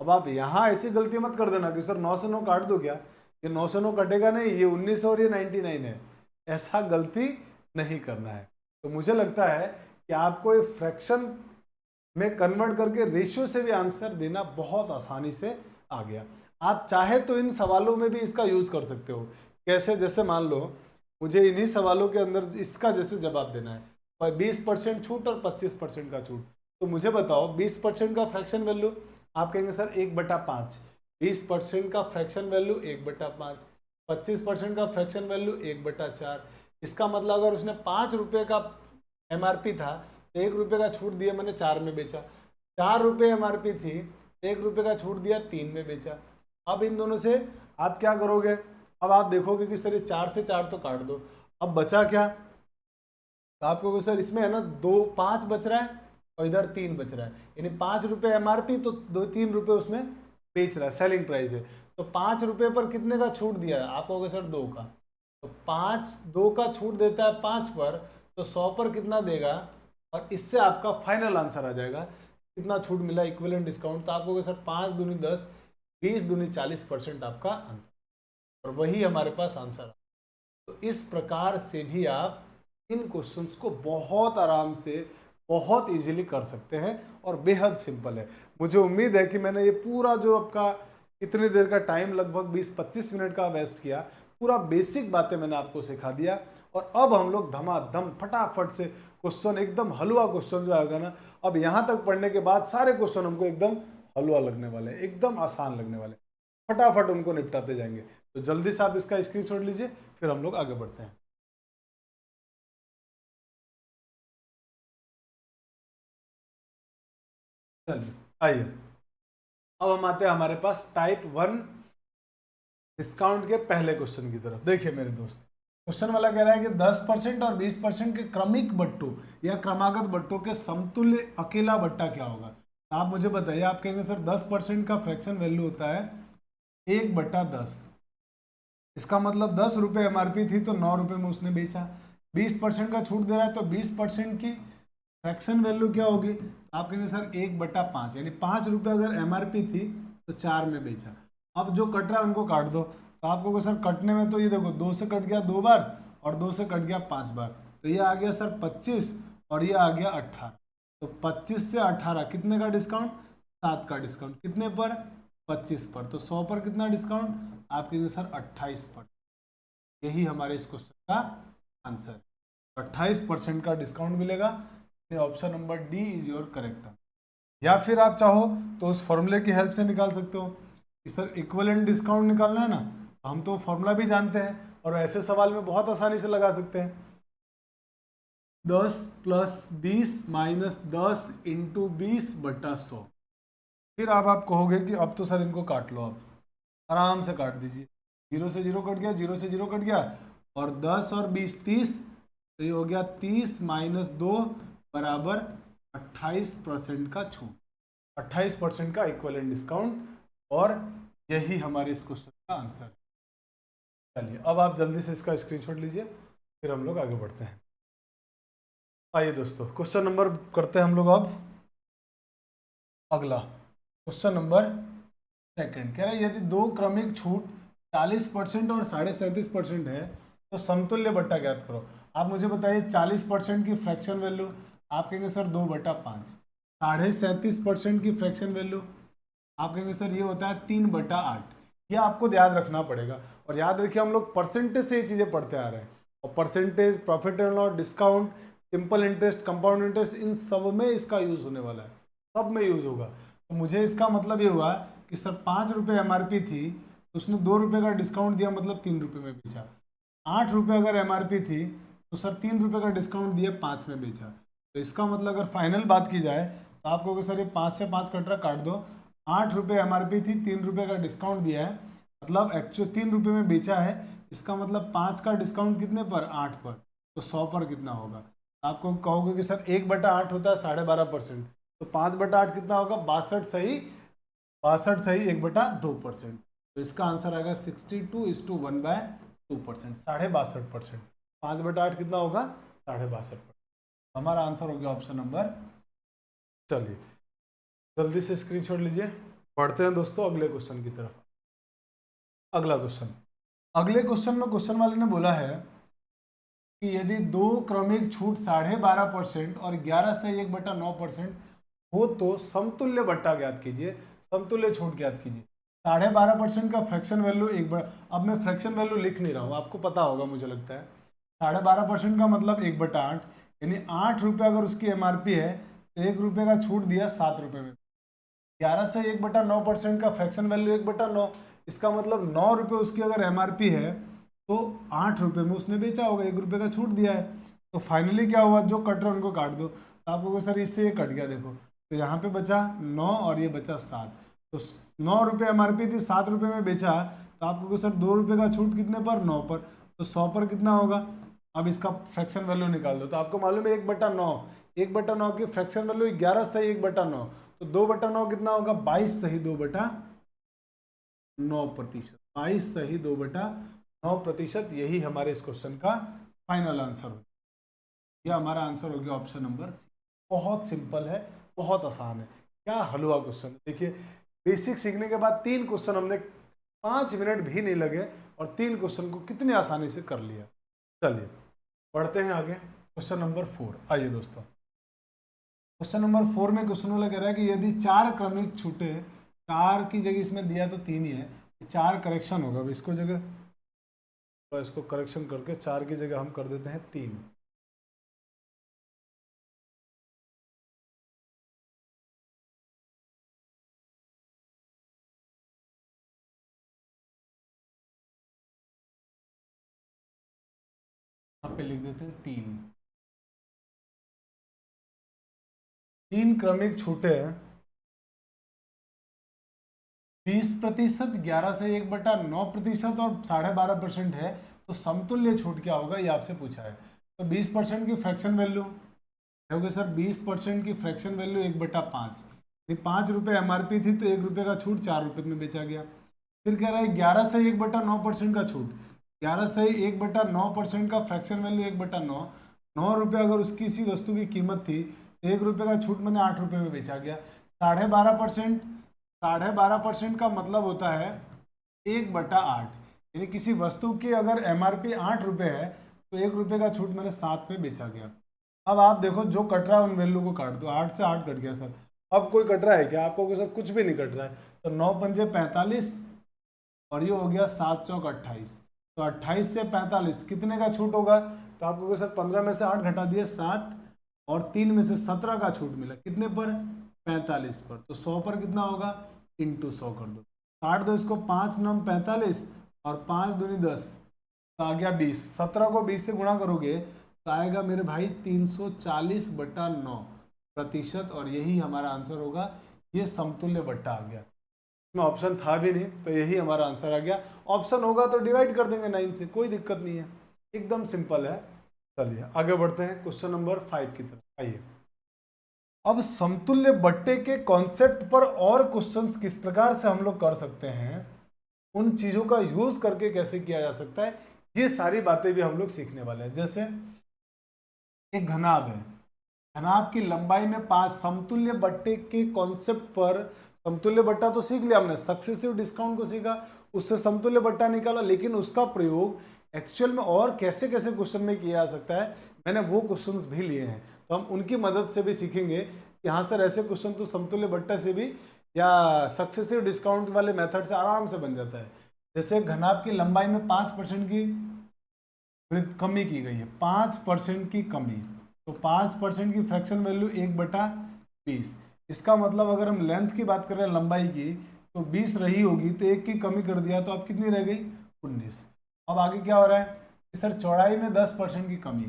अब आप यहाँ ऐसी गलती मत कर देना कि सर 9 से 9 काट दो क्या, ये 9 से 9 कटेगा नहीं, ये 19 और ये 99 है, ऐसा गलती नहीं करना है। तो मुझे लगता है कि आपको ये फ्रैक्शन में कन्वर्ट करके रेशियो से भी आंसर देना बहुत आसानी से आ गया। आप चाहे तो इन सवालों में भी इसका यूज कर सकते हो। कैसे, जैसे मान लो मुझे इन्हीं सवालों के अंदर इसका जैसे जवाब देना है, 20% छूट और 25% का छूट, तो मुझे बताओ 20% का फ्रैक्शन वैल्यू, आप कहेंगे सर 1/5। 20% का फ्रैक्शन वैल्यू 1/5, 25% का फ्रैक्शन वैल्यू 1/4। इसका मतलब अगर उसने 5 रुपये का एमआरपी था, 1 रुपये का छूट दिया, मैंने 4 में बेचा। 4 रुपये एमआरपी थी, 1 रुपये का छूट दिया, 3 में बेचा। अब इन दोनों से आप क्या करोगे, अब आप देखोगे कि सर ये 4 से 4 तो काट दो, अब बचा क्या, तो आप कहोगे सर इसमें है ना 5 बच रहा है और इधर 3 बच रहा है, यानी 5 रुपये एमआरपी तो 3 रुपये उसमें बेच रहा है, सेलिंग प्राइस है। तो 5 रुपये पर कितने का छूट दिया है, आप कहोगे सर 2 का। तो 2 का छूट देता है 5 पर, तो 100 पर कितना देगा, और इससे आपका फाइनल आंसर आ जाएगा कितना छूट मिला, इक्विवेलेंट डिस्काउंट। तो आप कहोगे सर 5 दूनी 10, 20 दूनी 40% आपका आंसर, और वही हमारे पास आंसर है। तो इस प्रकार से भी आप इन क्वेश्चंस को बहुत आराम से, बहुत इजीली कर सकते हैं, और बेहद सिंपल है। मुझे उम्मीद है कि मैंने ये पूरा जो आपका इतनी देर का टाइम, लगभग 20-25 मिनट का वेस्ट किया, पूरा बेसिक बातें मैंने आपको सिखा दिया, और अब हम लोग धमाधम फटाफट से क्वेश्चन, एकदम हलवा क्वेश्चन जो आएगा ना, अब यहाँ तक पढ़ने के बाद सारे क्वेश्चन हमको एकदम हलवा लगने वाले हैं, एकदम आसान लगने वाले, फटाफट उनको निपटाते जाएंगे। तो जल्दी से आप इसका स्क्रीनशॉट लीजिए, फिर हम लोग आगे बढ़ते हैं। चलिए आइए, अब हम आते हैं हमारे पास टाइप 1 डिस्काउंट के पहले क्वेश्चन की तरफ। देखिए मेरे दोस्त, क्वेश्चन वाला कह रहा है कि 10% और 20% के क्रमिक बट्टों या क्रमागत बट्टों के समतुल्य अकेला बट्टा क्या होगा। तो आप मुझे बताइए, आप कहेंगे सर 10% का फ्रैक्शन वैल्यू होता है 1/10, इसका मतलब 10 रुपये एमआरपी थी तो 9 रुपये में उसने बेचा। 20% का छूट दे रहा है तो 20% की फ्रैक्शन वैल्यू क्या होगी, आप कहेंगे सर 1/5, यानी 5 रुपये अगर एमआरपी थी तो 4 में बेचा। अब जो कट रहा है उनको काट दो, तो आपको सर कटने में तो ये देखो 2 से कट गया 2 बार और 2 से कट गया 5 बार, तो ये आ गया सर 25 और ये आ गया 18। तो 25 से 18 कितने का डिस्काउंट, 7 का डिस्काउंट, कितने पर, 25 पर। तो 100 पर कितना डिस्काउंट, आप कहेंगे सर 28 पर। यही हमारे इस क्वेश्चन का आंसर, 28% का डिस्काउंट मिलेगा। Option number D is your correct answer. या फिर आप चाहो तो उस फॉर्मूले की हेल्प से निकाल सकते हो कि सर इक्विवेलेंट डिस्काउंट निकालना है ना, तो हम तो फॉर्मूला भी जानते हैं और ऐसे सवाल में बहुत आसानी से लगा सकते हैं। 10 + 20 - 10 × 20/100। फिर आप कहोगे कि अब तो सर इनको काट लो, आप आराम से काट दीजिए। 0 से 0 कट गया, 0 से 0 कट गया, और 10 और 20 30, तो ये हो गया 30 - 2 बराबर 28% का छूट, 28% का इक्विवेलेंट डिस्काउंट, और यही हमारे इस क्वेश्चन का आंसर है। चलिए अब आप जल्दी से इसका स्क्रीनशॉट लीजिए, फिर हम लोग आगे बढ़ते हैं। आइए दोस्तों, क्वेश्चन नंबर करते हैं हम लोग अब अगला। क्वेश्चन नंबर सेकंड कह रहा है यदि दो क्रमिक छूट 40% और 37.5% है तो समतुल्य बट्टा ज्ञात करो। आप मुझे बताइए 40% की फ्रैक्शन वैल्यू, आप कहेंगे सर 2/5। 37.5% की फ्रैक्शन वैल्यू, आप कहेंगे सर ये होता है 3/8। ये आपको याद रखना पड़ेगा, और याद रखिए हम लोग परसेंटेज से ये चीज़ें पढ़ते आ रहे हैं, और percentage, profit and loss, discount, simple interest, compound interest, इन सब में इसका यूज होने वाला है, सब में यूज होगा। तो मुझे इसका मतलब ये हुआ कि सर 5 रुपये एमआरपी थी तो उसने 2 रुपये का डिस्काउंट दिया, मतलब 3 रुपये में बेचा। 8 रुपये अगर एमआरपी थी तो सर 3 रुपये का डिस्काउंट दिया, 5 में बेचा। तो इसका मतलब अगर फाइनल बात की जाए तो आप कहोगे सर ये 5 से 5 कट रहा, काट दो। 8 रुपये एमआरपी थी, 3 रुपये का डिस्काउंट दिया है, मतलब एक्चुअल 3 रुपये में बेचा है, इसका मतलब 5 का डिस्काउंट कितने पर, 8 पर, तो 100 पर कितना होगा। आपको कहोगे कि सर 1/8 होता है 12.5%, तो 5/8 कितना होगा, 62 सही, 62 सही 1/2%। तो इसका आंसर आएगा 62:1/2%, 62.5%। 5/8 कितना होगा, 62.5%। हमारा आंसर हो गया ऑप्शन नंबर। चलिए जल्दी से स्क्रीनशॉट लीजिए, पढ़ते हैं दोस्तों अगले क्वेश्चन की तरफ। अगला क्वेश्चन, अगले क्वेश्चन में क्वेश्चन वाले ने बोला है कि यदि दो क्रमिक छूट 12.5% और 11 से 1/9% हो तो समतुल्य बट्टा ज्ञात कीजिए, समतुल्य छूट ज्ञात कीजिए। 12.5% का फ्रैक्शन वैल्यू अब मैं फ्रैक्शन वैल्यू लिख नहीं रहा हूँ, आपको पता होगा मुझे लगता है। 12.5% का मतलब 1/8, यानी 8 रुपये अगर उसकी एमआरपी है तो 1 रुपये का छूट दिया 7 रुपये में। 11 से 1/9% का फ्रैक्शन वैल्यू 1/9, इसका मतलब 9 रुपये उसकी अगर एमआरपी है तो 8 रुपये में उसने बेचा होगा, 1 रुपये का छूट दिया है। तो फाइनली क्या हुआ, जो कट रहे उनको काट दो, तो आपको सर इससे ये कट गया, देखो तो यहाँ पे बचा 9 और ये बचा 7, तो 9 रुपये एमआरपी थी, 7 रुपये में बेचा, तो आपको सर 2 रुपये का छूट कितने पर, 9 पर, तो 100 पर कितना होगा। अब इसका फ्रैक्शन वैल्यू निकाल दो, तो आपको मालूम है 1/9, 1/9 की फ्रैक्शन वैल्यू 11 सही 1/9, तो 2/9 कितना होगा, 22 सही 2/9%, 22 सही 2/9%। यही हमारे इस क्वेश्चन का फाइनल आंसर हो, यह हमारा आंसर हो गया ऑप्शन नंबर सी। बहुत सिंपल है, बहुत आसान है, क्या हलवा क्वेश्चन। देखिए बेसिक सीखने के बाद 3 क्वेश्चन हमने 5 मिनट भी नहीं लगे, और 3 क्वेश्चन को कितने आसानी से कर लिया। चलिए पढ़ते हैं आगे, क्वेश्चन नंबर 4। आइए दोस्तों, क्वेश्चन नंबर 4 में क्वेश्चन वाला कह रहा है कि यदि 4 क्रमिक छूटे, 4 की जगह इसमें दिया तो 3 ही है, 4 करेक्शन होगा, अब इसको जगह तो इसको करेक्शन करके 4 की जगह हम कर देते हैं 3। यहाँ पे लिख देते हैं 3 क्रमिक छूटे हैं 20%, 11 से 1/9% और 12.5% है, तो समतुल्य छूट क्या होगा ये आपसे पूछा है। तो 20% की फ्रैक्शन वैल्यू होगी सर, 20% की फ्रैक्शन वैल्यू 1/5, 5 रुपये MRP थी तो 1 रुपये का छूट 4 रुपये में बेचा गया। फिर कह रहा है 11 से 1/9% का छूट, 11 से 1/9% का फ्रैक्शन वैल्यू 1/9, 9 रुपये अगर उसकी इसी वस्तु की कीमत थी तो 1 रुपये का छूट मैंने 8 रुपये में बेचा गया। 12.5%, 12.5% का मतलब होता है 1/8, यानी किसी वस्तु की अगर MRP 8 रुपये है तो 1 रुपये का छूट मैंने 7 में बेचा गया। अब आप देखो जो कट रहा है उन वैल्यू को काट दो, 8 से 8 कट गया सर। अब कोई कट रहा है क्या? आपको सर कुछ भी नहीं कट रहा है, तो 9 पंजे 45 और ये हो गया 7 चौक 28, तो 28 से 45 कितने का छूट होगा? तो आपको सर 15 में से 8 घटा दिए 7 और 3 में से 17 का छूट मिला, कितने पर? 45 पर। तो 100 पर कितना होगा? इंटू 100 कर दो, काट दो इसको, 5 9 45 और 5 दूनी 10, तो आ गया 20। 17 को 20 से गुणा करोगे तो आएगा मेरे भाई 340/9%, और यही हमारा आंसर होगा। ये समतुल्य बट्टा आ गया, इसमें ऑप्शन था भी नहीं तो यही हमारा आंसर आ गया। ऑप्शन होगा तो डिवाइड कर देंगे 9 से, कोई दिक्कत नहीं है, एकदम सिंपल है। चलिए आगे बढ़ते हैं क्वेश्चन नंबर 5 की तरफ। आइए, अब समतुल्य बट्टे के कॉन्सेप्ट पर और क्वेश्चंस किस प्रकार से हम लोग कर सकते हैं, उन चीजों का यूज करके कैसे किया जा सकता है, ये सारी बातें भी हम लोग सीखने वाले हैं। जैसे एक घनाभ है, घनाभ की लंबाई में 5, समतुल्य बट्टे के कॉन्सेप्ट पर, समतुल्य बट्टा तो सीख लिया हमने, सक्सेसिव डिस्काउंट को सीखा, उससे समतुल्य बट्टा निकाला, लेकिन उसका प्रयोग एक्चुअल में और कैसे कैसे क्वेश्चन में किया जा सकता है, मैंने वो क्वेश्चंस भी लिए हैं, तो हम उनकी मदद से भी सीखेंगे कि हाँ सर ऐसे क्वेश्चन तो समतुल्य बट्टा से भी या सक्सेसिव डिस्काउंट वाले मेथड से आराम से बन जाता है। जैसे घनाभ की लंबाई में 5% की कमी की गई है, 5% की कमी, तो 5% की फ्रैक्शन वैल्यू 1/20। इसका मतलब अगर हम लेंथ की बात कर रहे हैं लंबाई की, तो 20 रही होगी तो 1 की कमी कर दिया तो अब कितनी रह गई? 19। अब आगे क्या हो रहा है कि सर चौड़ाई में 10% की कमी,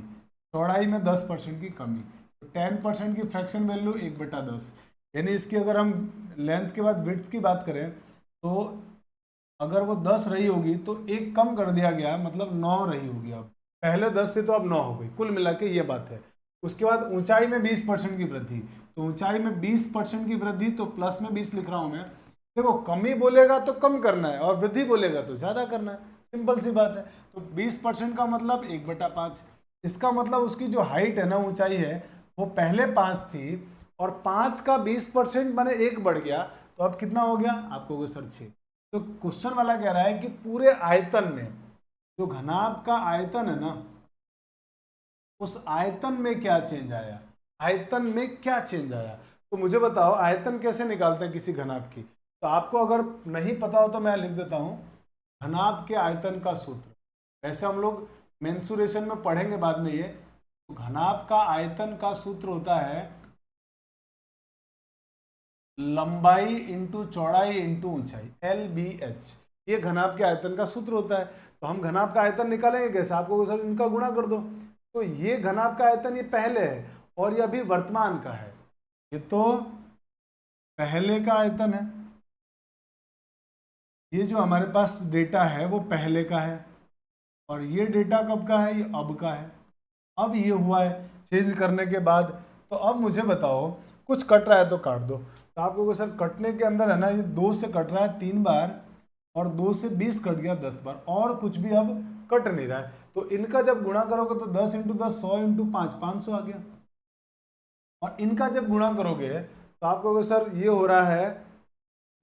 चौड़ाई में 10% की कमी, तो 10% की फ्रैक्शन वैल्यू 1/10, यानी इसकी अगर हम लेंथ के बाद विड्थ की बात करें तो अगर वो 10 रही होगी तो 1 कम कर दिया गया, मतलब 9 रही होगी। अब पहले 10 थी तो अब 9 हो गई, कुल मिला के ये बात है। उसके बाद ऊंचाई में 20% की वृद्धि, तो ऊंचाई में 20% की वृद्धि, तो प्लस में 20 लिख रहा हूं मैं। देखो कमी बोलेगा तो कम करना है और वृद्धि बोलेगा तो ज्यादा करना है, सिंपल सी बात है। तो 20% का मतलब 1/5, इसका मतलब उसकी जो हाइट है ना, ऊंचाई है, वो पहले 5 थी और 5 का 20% माने 1 बढ़ गया, तो अब कितना हो गया? आपको सर 6। तो क्वेश्चन वाला कह रहा है कि पूरे आयतन में, जो घनाभ का आयतन है ना, उस आयतन में क्या चेंज आया, आयतन में क्या चेंज आया। तो मुझे बताओ आयतन कैसे निकालते हैं किसी घनाभ की। तो आपको अगर नहीं पता हो तो मैं लिख देता हूं, घनाभ के आयतन का सूत्र। वैसे हम लोग मेंसुरेशन में पढ़ेंगे बाद में ये। तो घनाभ का आयतन का सूत्र होता है लंबाई इंटू चौड़ाई इंटू ऊंचाई, LBH। ये घनाभ के आयतन का सूत्र होता है। तो हम घनाभ का आयतन निकालेंगे कैसे? आपको सर इनका गुणा कर दो। तो ये घनाभ का आयतन ये पहले है और ये अभी वर्तमान का है, ये तो पहले का आयतन है, ये जो हमारे पास डेटा है वो पहले का है, और ये डेटा कब का है? ये अब का है। अब ये हुआ है चेंज करने के बाद। तो अब मुझे बताओ, कुछ कट रहा है तो काट दो। तो आपको सर कटने के अंदर है ना, ये 2 से कट रहा है 3 बार और 2 से 20 कट गया 10 बार, और कुछ भी अब कट नहीं रहा है। तो इनका जब गुणा करोगे तो 10 × 10 100 × 5 500 आ गया, और इनका जब गुणा करोगे तो आपको सर ये हो रहा है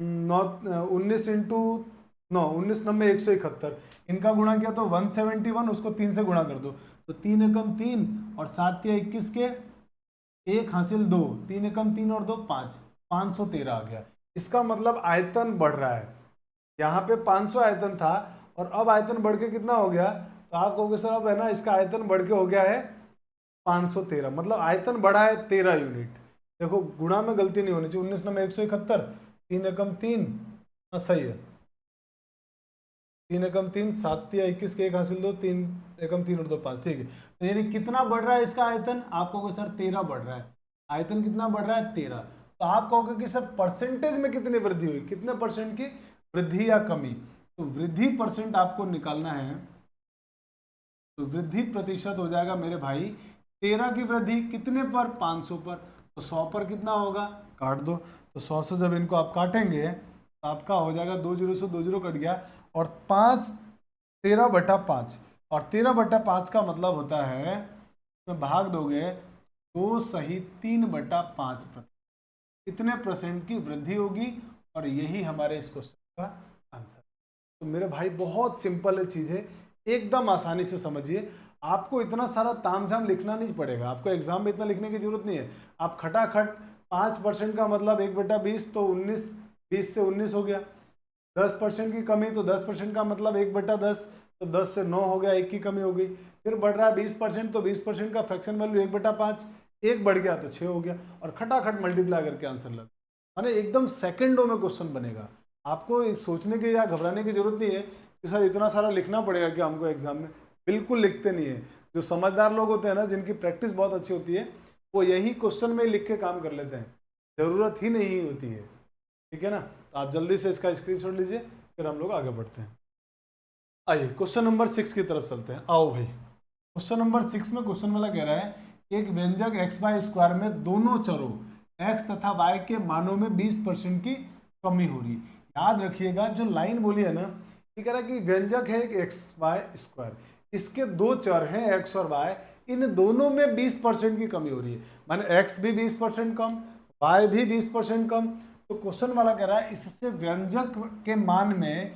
19 × 9 19 9 171। इनका गुणा किया तो 171, उसको 3 से गुणा कर दो तो 3 एकम 3 और 7 या 21 के 1 हासिल 2, 3 एकम 3 और 2 5, 513 आ गया। इसका मतलब आयतन बढ़ रहा है। यहाँ पे 500 आयतन था और अब आयतन बढ़ के कितना हो गया, तो आप कहोगे सर अब है ना इसका आयतन बढ़ के हो गया है 513, मतलब आयतन बढ़ा है 13 यूनिट। देखो गुणा में गलती नहीं होनी चाहिए, 19 में 171, 3 एकम 3, हाँ सही है, 3 एकम 3, 7 या 21 के एक हासिल 2, 3 एकम 3 और 2 5, ठीक है। तो यानी कितना बढ़ रहा है इसका आयतन, आप कहोगे सर 13 बढ़ रहा है, आयतन कितना बढ़ रहा है 13। तो आप कहोगे कि सर परसेंटेज में कितनी वृद्धि हुई, कितने परसेंट की वृद्धि या कमी, तो वृद्धि परसेंट आपको निकालना है, तो वृद्धि प्रतिशत हो जाएगा मेरे भाई 13 की वृद्धि कितने पर, 500 पर, तो 100 पर कितना होगा, काट दो। तो 100 से जब इनको आप काटेंगे तो आपका हो जाएगा 2 जीरो से 2 जीरो कट गया, और 5 13/5, और 13/5 का मतलब होता है तो भाग दोगे 2 सही 3/5 कितने परसेंट की वृद्धि होगी, और यही हमारे इस क्वेश्चन का आंसर। तो मेरे भाई बहुत सिंपल है चीजें, एकदम आसानी से समझिए, आपको इतना सारा तामझाम लिखना नहीं पड़ेगा, आपको एग्जाम में इतना लिखने की जरूरत नहीं है। आप खटाखट 5% का मतलब 1/20, तो 19, 20 से 19 हो गया। 10% की कमी, तो 10% का मतलब 1/10, तो 10 से 9 हो गया, 1 की कमी हो गई। फिर बढ़ रहा है 20%, तो 20% का फ्रैक्शन वैल्यू 1/5, 1 बढ़ गया तो 6 हो गया, और खटाखट मल्टीप्लाई करके आंसर लगा, माने एकदम सेकंडों में क्वेश्चन बनेगा। आपको इस सोचने की या घबराने की जरूरत नहीं है कि सर इतना सारा लिखना पड़ेगा कि हमको एग्जाम में, बिल्कुल लिखते नहीं है। जो समझदार लोग होते हैं ना, जिनकी प्रैक्टिस बहुत अच्छी होती है, वो यही क्वेश्चन में लिख के काम कर लेते हैं, जरूरत ही नहीं होती है, ठीक है ना। तो आप जल्दी से इसका स्क्रीनशॉट लीजिए, फिर हम लोग आगे बढ़ते हैं। आइए क्वेश्चन नंबर 6 की तरफ चलते हैं, आओ भाई। क्वेश्चन नंबर 6 में क्वेश्चन वाला कह रहा है एक व्यंजक एक्स वाई स्क्वायर में दोनों चरों x तथा y के मानों में 20% की कमी हो रही। याद रखिएगा जो लाइन बोली है ना, ये कह रहा है कि व्यंजक है एक एक्स वाई स्क्वायर, इसके दो चर हैं x और y, इन दोनों में 20% की कमी हो रही है, माने x भी 20% कम, y भी 20% कम। तो क्वेश्चन वाला कह रहा है इससे व्यंजक के मान में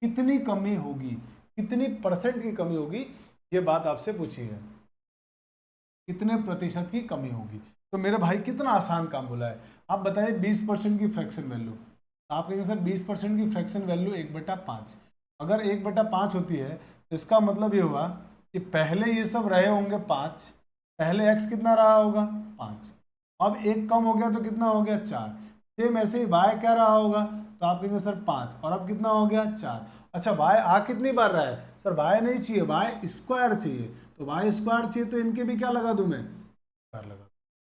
कितनी कमी होगी, कितनी परसेंट की कमी होगी, ये बात आपसे पूछी है, कितने प्रतिशत की कमी होगी। तो मेरे भाई कितना आसान काम बोला है, आप बताइए 20% की फ्रैक्शन वैल्यू, आप कहेंगे सर 20% की फ्रैक्शन वैल्यू 1/5, अगर 1/5 होती है तो इसका मतलब ये हुआ कि पहले ये सब रहे होंगे 5, पहले x कितना रहा होगा 5, अब एक कम हो गया तो कितना हो गया 4, सेम ऐसे ही y क्या रहा होगा, तो आप कहेंगे सर 5, और अब कितना हो गया 4। अच्छा y आ कितनी बार रहा है, सर y नहीं चाहिए, y स्क्वायर चाहिए, तो y स्क्वायर चाहिए तो इनके भी क्या लगा दूं मैं, स्क्वायर लगा दूं,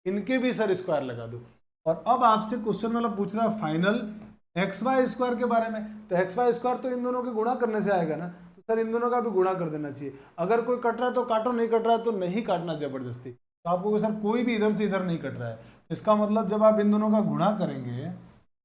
इनके भी सर स्क्वायर लगा दूं। और अब आपसे क्वेश्चन वाला पूछ रहा है फाइनल एक्स वाई स्क्वायर के बारे में, तो एक्स वाई स्क्वायर तो इन दोनों के गुणा करने से आएगा ना, तो सर इन दोनों का भी गुणा कर देना चाहिए। अगर कोई कट रहा है तो काटो, नहीं कट रहा है तो नहीं काटना जबरदस्ती। तो आपको सर कोई भी इधर से इधर नहीं कट रहा है, इसका मतलब जब आप इन दोनों का गुणा करेंगे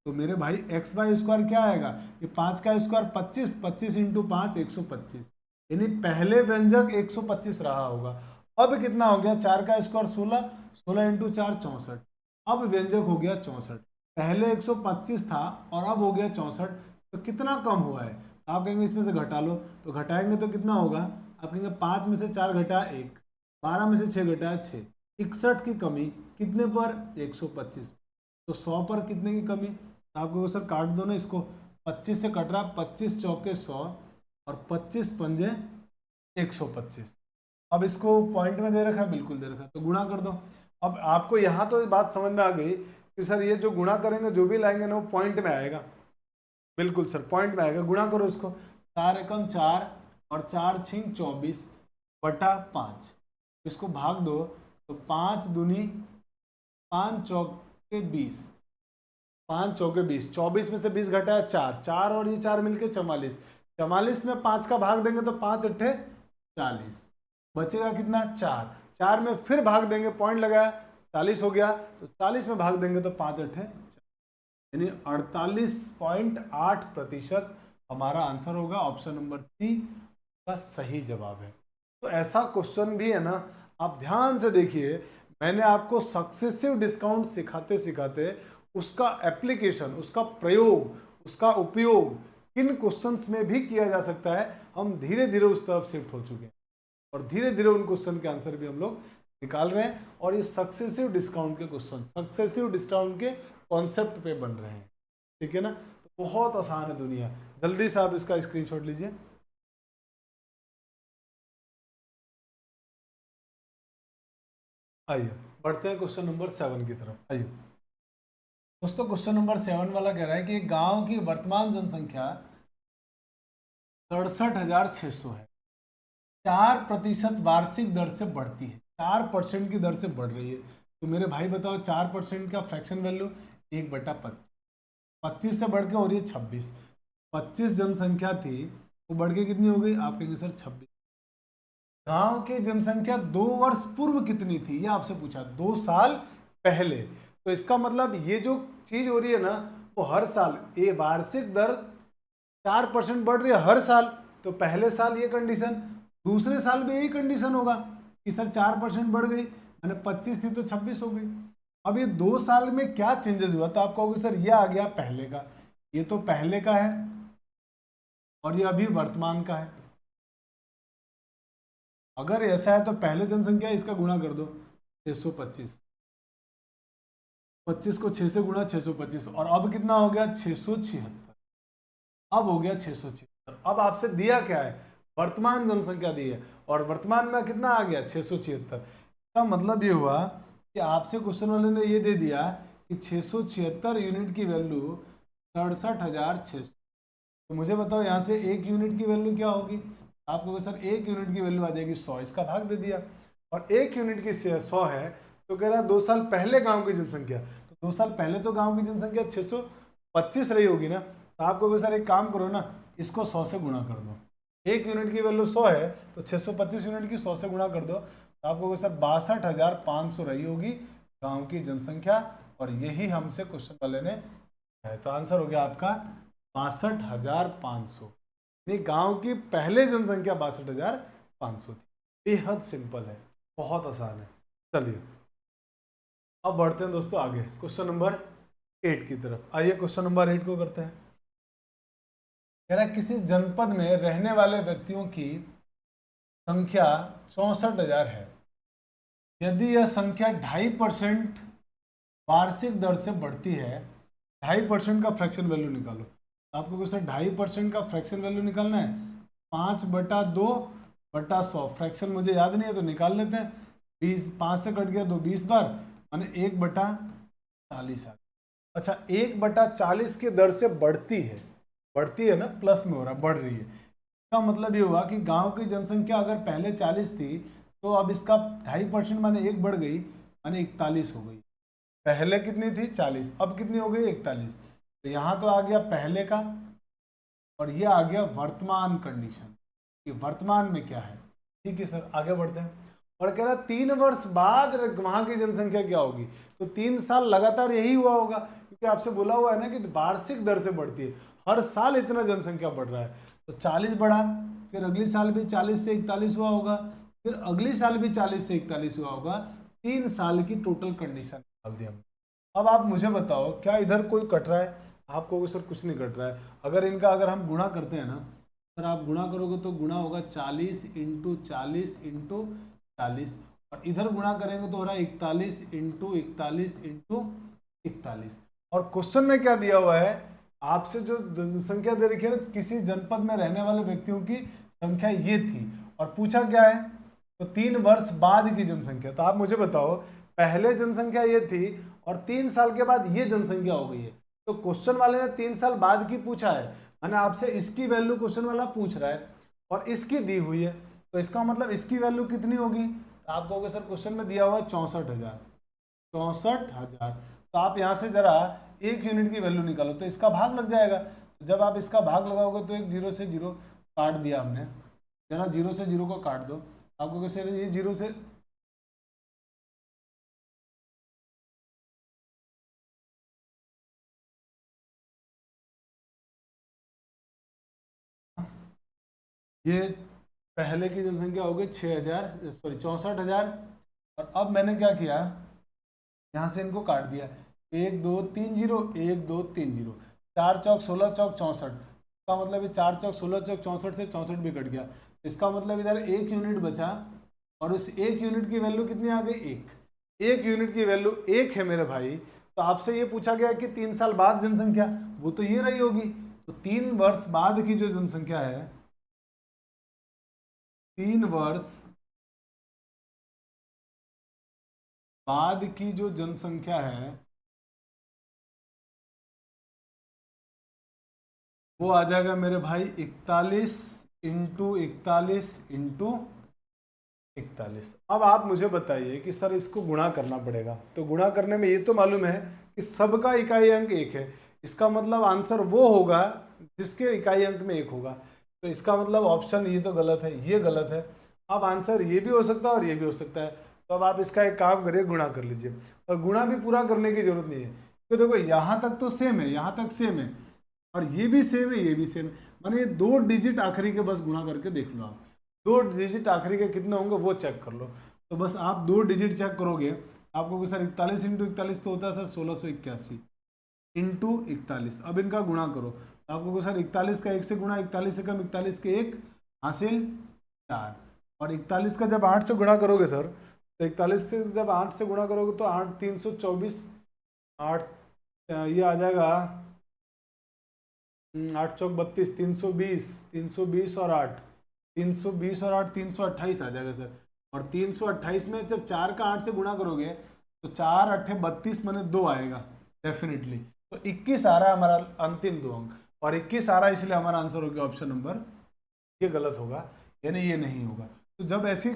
तो मेरे भाई एक्स वाई स्क्वायर क्या आएगा, ये 5 का स्क्वायर 25, 25 इंटू 5 125, यानी पहले व्यंजक 125 रहा होगा, अब कितना हो गया 4 का स्क्वायर 16, 16 इंटू 4 64, अब व्यंजक हो गया 64, पहले 125 था और अब हो गया 64, तो कितना कम हुआ है, आप कहेंगे इसमें से घटा लो, तो घटाएंगे तो कितना होगा, आप कहेंगे 5 में से 4 घटा 1, 12 में से 6 घटा 6, 61 की कमी कितने पर 125, तो 100 पर कितने की कमी, तो आपको सर काट दो ना इसको, 25 से कट रहा, 25 चौके 100 और 25 पंजे 125, अब इसको पॉइंट में दे रखा है, बिल्कुल दे रखा है, तो गुणा कर दो। अब आपको यहाँ तो बात समझ में आ गई कि सर ये जो गुणा करेंगे जो भी लाएंगे ना वो पॉइंट में आएगा, बिल्कुल सर पॉइंट में आएगा, गुणा करो इसको, 4 एकम 4 और 4 छिंग 24/5, इसको भाग दो, तो 5 दूनी 5 चौके 20, 5 चौके 20, 24 में से 20 घटाया 4, 4 और ये 4 मिलके 44, 44 में 5 का भाग देंगे तो 5 अट्ठे 40, बचेगा कितना 4, 4 में फिर भाग देंगे, पॉइंट लगाया 40 हो गया, तो 40 में भाग देंगे तो 5 अट्ठे, यानी 48.8% हमारा आंसर होगा, ऑप्शन नंबर सी का सही जवाब है। तो ऐसा क्वेश्चन भी है ना, आप ध्यान से देखिए, मैंने आपको सक्सेसिव डिस्काउंट सिखाते सिखाते उसका एप्लीकेशन, उसका प्रयोग, उसका उपयोग किन क्वेश्चंस में भी किया जा सकता है, हम धीरे धीरे उस तरफ शिफ्ट हो चुके हैं और धीरे धीरे उन क्वेश्चन के आंसर भी हम लोग निकाल रहे हैं, और ये सक्सेसिव डिस्काउंट के क्वेश्चन, सक्सेसिव डिस्काउंट के कॉन्सेप्ट पे बन रहे हैं, ठीक है ना। तो बहुत आसान है दुनिया, जल्दी से आप इसका स्क्रीनशॉट लीजिए। आइए बढ़ते हैं क्वेश्चन नंबर 7 की तरफ। आइए दोस्तों, क्वेश्चन नंबर 7 वाला कह रहा है कि गांव की वर्तमान जनसंख्या 67,600 है, 4% वार्षिक दर से बढ़ती है, 4% की दर से बढ़ रही है। तो मेरे भाई बताओ 4% का फ्रैक्शन वैल्यू 1/25, 25 से बढ़ के हो रही है 26। 25 जनसंख्या थी वो बढ़ के कितनी हो गई? आप कहेंगे सर 26। गांव की जनसंख्या 2 वर्ष पूर्व कितनी थी, ये आपसे पूछा, 2 साल पहले। तो इसका मतलब ये जो चीज हो रही है ना, वो हर साल ये वार्षिक दर 4% बढ़ रही है हर साल। तो पहले साल ये कंडीशन, दूसरे साल भी यही कंडीशन होगा कि सर 4% बढ़ गई, मैंने 25 थी तो 26 हो गई। अब ये 2 साल में क्या चेंजेस हुआ? तो आप कहोगे सर ये आ गया पहले का, ये तो पहले का है और ये अभी वर्तमान का है। अगर ऐसा है तो पहले जनसंख्या इसका गुणा कर दो 625, 25 को 6 से गुणा 625, और अब कितना हो गया 676, अब हो गया 676। अब आपसे दिया क्या है? वर्तमान जनसंख्या दी है, और वर्तमान में कितना आ गया 676। का मतलब ये हुआ कि आपसे क्वेश्चन वाले ने ये दे दिया कि 676 यूनिट की वैल्यू 67,600। तो मुझे बताओ यहाँ से 1 यूनिट की वैल्यू क्या होगी? आपको सर 1 यूनिट की वैल्यू आ जाएगी 100, इसका भाग दे दिया। और 1 यूनिट की 100 है, तो कह रहा है 2 साल पहले गांव की जनसंख्या, तो 2 साल पहले तो गांव की जनसंख्या 625 रही होगी ना। तो आपको सर एक काम करो ना, इसको 100 से गुणा कर दो। 1 यूनिट की वैल्यू 100 है तो 625 यूनिट की 100 से गुणा कर दो, तो आपको सर 62,500 रही होगी गांव की जनसंख्या। और यही हमसे क्वेश्चन वाले ने है, तो आंसर हो गया आपका 62,500। गांव की पहले जनसंख्या 62,500 थी। बेहद सिंपल है, बहुत आसान है। चलिए अब बढ़ते हैं दोस्तों आगे क्वेश्चन नंबर 8 की तरफ। आइए क्वेश्चन नंबर 8 को करते हैं। कह रहा है किसी जनपद में रहने वाले व्यक्तियों की संख्या 64,000 है, यदि यह संख्या 2.5% वार्षिक दर से बढ़ती है, 2.5% का फ्रैक्शन वैल्यू निकालो। आपको सर 2.5% का फ्रैक्शन वैल्यू निकालना है, 5/2/100। फ्रैक्शन मुझे याद नहीं है तो निकाल लेते हैं। 20, 5 से कट गया तो 20 बार, माने 1/40 आ। अच्छा, 1/40 की दर से बढ़ती है ना, प्लस में हो रहा, बढ़ रही है। इसका मतलब ये हुआ कि गांव की जनसंख्या अगर पहले 40 थी तो अब इसका 2.5% माने 1 बढ़ गई, माने 41 हो गई। पहले कितनी थी 40, अब कितनी हो गई 41। तो यहाँ तो आ गया पहले का, और ये आ गया वर्तमान कंडीशन कि वर्तमान में क्या है। ठीक है सर, आगे बढ़ते हैं। और कह रहा 3 वर्ष बाद वहां की जनसंख्या क्या होगी? तो 3 साल लगातार यही हुआ होगा, क्योंकि आपसे बोला हुआ है ना कि वार्षिक दर से बढ़ती है, हर साल इतना जनसंख्या बढ़ रहा है। तो 40 बढ़ा, फिर अगली साल भी 40 से 41 हुआ होगा, फिर अगली साल भी 40 से 41 हुआ होगा। 3 साल की टोटल कंडीशन निकाल दी हमने। अब आप मुझे बताओ क्या इधर कोई कट रहा है? आपको सर कुछ नहीं कट रहा है। अगर हम गुणा करते हैं ना सर, आप गुणा करोगे तो गुणा होगा 40 इंटू 40 इंटू 40, और इधर गुणा करेंगे तो हो रहा है 41 इंटू 41 इंटू 41। और क्वेश्चन में क्या दिया हुआ है? आपसे जो जनसंख्या दे रखी है ना, किसी जनपद में रहने वाले व्यक्तियों की संख्या ये थी, और पूछा क्या है? तो 3 वर्ष बाद की जनसंख्या। तो आप मुझे बताओ, पहले जनसंख्या ये थी और 3 साल के बाद ये जनसंख्या हो गई है। तो क्वेश्चन वाले ने 3 साल बाद की पूछा है, मैंने आपसे इसकी वैल्यू क्वेश्चन वाला पूछ रहा है और इसकी दी हुई है, तो इसका मतलब इसकी वैल्यू कितनी होगी? तो आप कहोगे सर क्वेश्चन में दिया हुआ है 64,000, 64,000। तो आप यहाँ से जरा 1 यूनिट की वैल्यू निकालो, तो इसका भाग लग जाएगा। तो जब आप इसका भाग लगाओगे तो एक 0 से 0 काट दिया हमने, जरा 0 से 0 को काट दो। आपको कैसे ये 0 से ये पहले की जनसंख्या हो गई 6,000, सॉरी 64,000। और अब मैंने क्या किया, यहाँ से इनको काट दिया, 1 2 3 0, 1 2 3 0, 4 चौक 16 चौक 64। इसका मतलब ये 4 चौक 16 चौक 64 से 64 भी कट गया। इसका मतलब इधर 1 यूनिट बचा, और उस 1 यूनिट की वैल्यू कितनी आ गई? 1 यूनिट की वैल्यू 1 है मेरे भाई। तो आपसे ये पूछा गया कि 3 साल बाद जनसंख्या, वो तो ये रही होगी। तो 3 वर्ष बाद की जो जनसंख्या है, 3 वर्ष बाद की जो जनसंख्या है वो आ जाएगा मेरे भाई 41 इंटू 41 इंटू 41। अब आप मुझे बताइए कि सर इसको गुणा करना पड़ेगा, तो गुणा करने में ये तो मालूम है कि सबका इकाई अंक 1 है, इसका मतलब आंसर वो होगा जिसके इकाई अंक में 1 होगा। तो इसका मतलब ऑप्शन ये तो गलत है, ये गलत है। अब आंसर ये भी हो सकता है और ये भी हो सकता है। तो अब आप इसका एक काम करिए, गुणा कर लीजिए। और गुणा भी पूरा करने की जरूरत नहीं है, तो देखो यहाँ तक तो सेम है, यहाँ तक सेम है, और ये भी सेम है, ये भी सेम है। माने ये 2 डिजिट आखिरी के बस गुणा करके देख लो आप, 2 डिजिट आखिरी के कितने होंगे वो चेक कर लो। तो बस आप 2 डिजिट चेक करोगे, आपको सर 41 इंटू 41 तो होता है सर 1681 इंटू 41। अब इनका गुणा करो, तो आपको सर 41 का 1 से गुणा, 41 से कम 41 के 1 हासिल 4, और 41 का जब 8 से गुणा करोगे सर, तो 41 से जब 8 से गुणा करोगे तो 8 324, 8 ये आ जाएगा 8 चौक 32, 320, 320 और 8, 320 और 8 328 आ जाएगा सर। और 328 में जब 4 का 8 से गुणा करोगे तो 4 अट्ठे 32 माने 2 आएगा डेफिनेटली। तो 21 आ रहा है हमारा अंतिम 2 अंक, और 21 आ रहा है, इसलिए हमारा आंसर हो गया ऑप्शन नंबर, ये गलत होगा, यानी ये नहीं होगा। तो जब ऐसी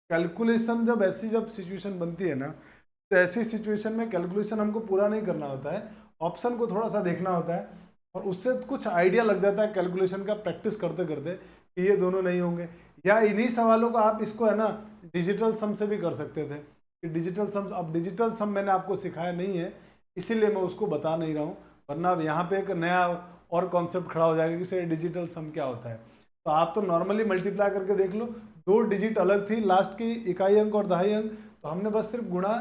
कैलकुलेशन, जब सिचुएशन बनती है ना, तो ऐसी सिचुएशन में कैलकुलेशन हमको पूरा नहीं करना होता है, ऑप्शन को थोड़ा सा देखना होता है, और उससे कुछ आइडिया लग जाता है कैलकुलेशन का प्रैक्टिस करते करते कि ये दोनों नहीं होंगे। या इन्हीं सवालों को आप इसको है ना डिजिटल सम से भी कर सकते थे कि डिजिटल सम, अब डिजिटल सम मैंने आपको सिखाया नहीं है इसीलिए मैं उसको बता नहीं रहा हूँ, वरना अब यहाँ पे एक नया और कॉन्सेप्ट खड़ा हो जाएगा कि सर डिजिटल सम क्या होता है। तो आप तो नॉर्मली मल्टीप्लाई करके देख लो, 2 डिजिट अलग थी, लास्ट की इकाई अंक और दहाई अंक, तो हमने बस सिर्फ गुणा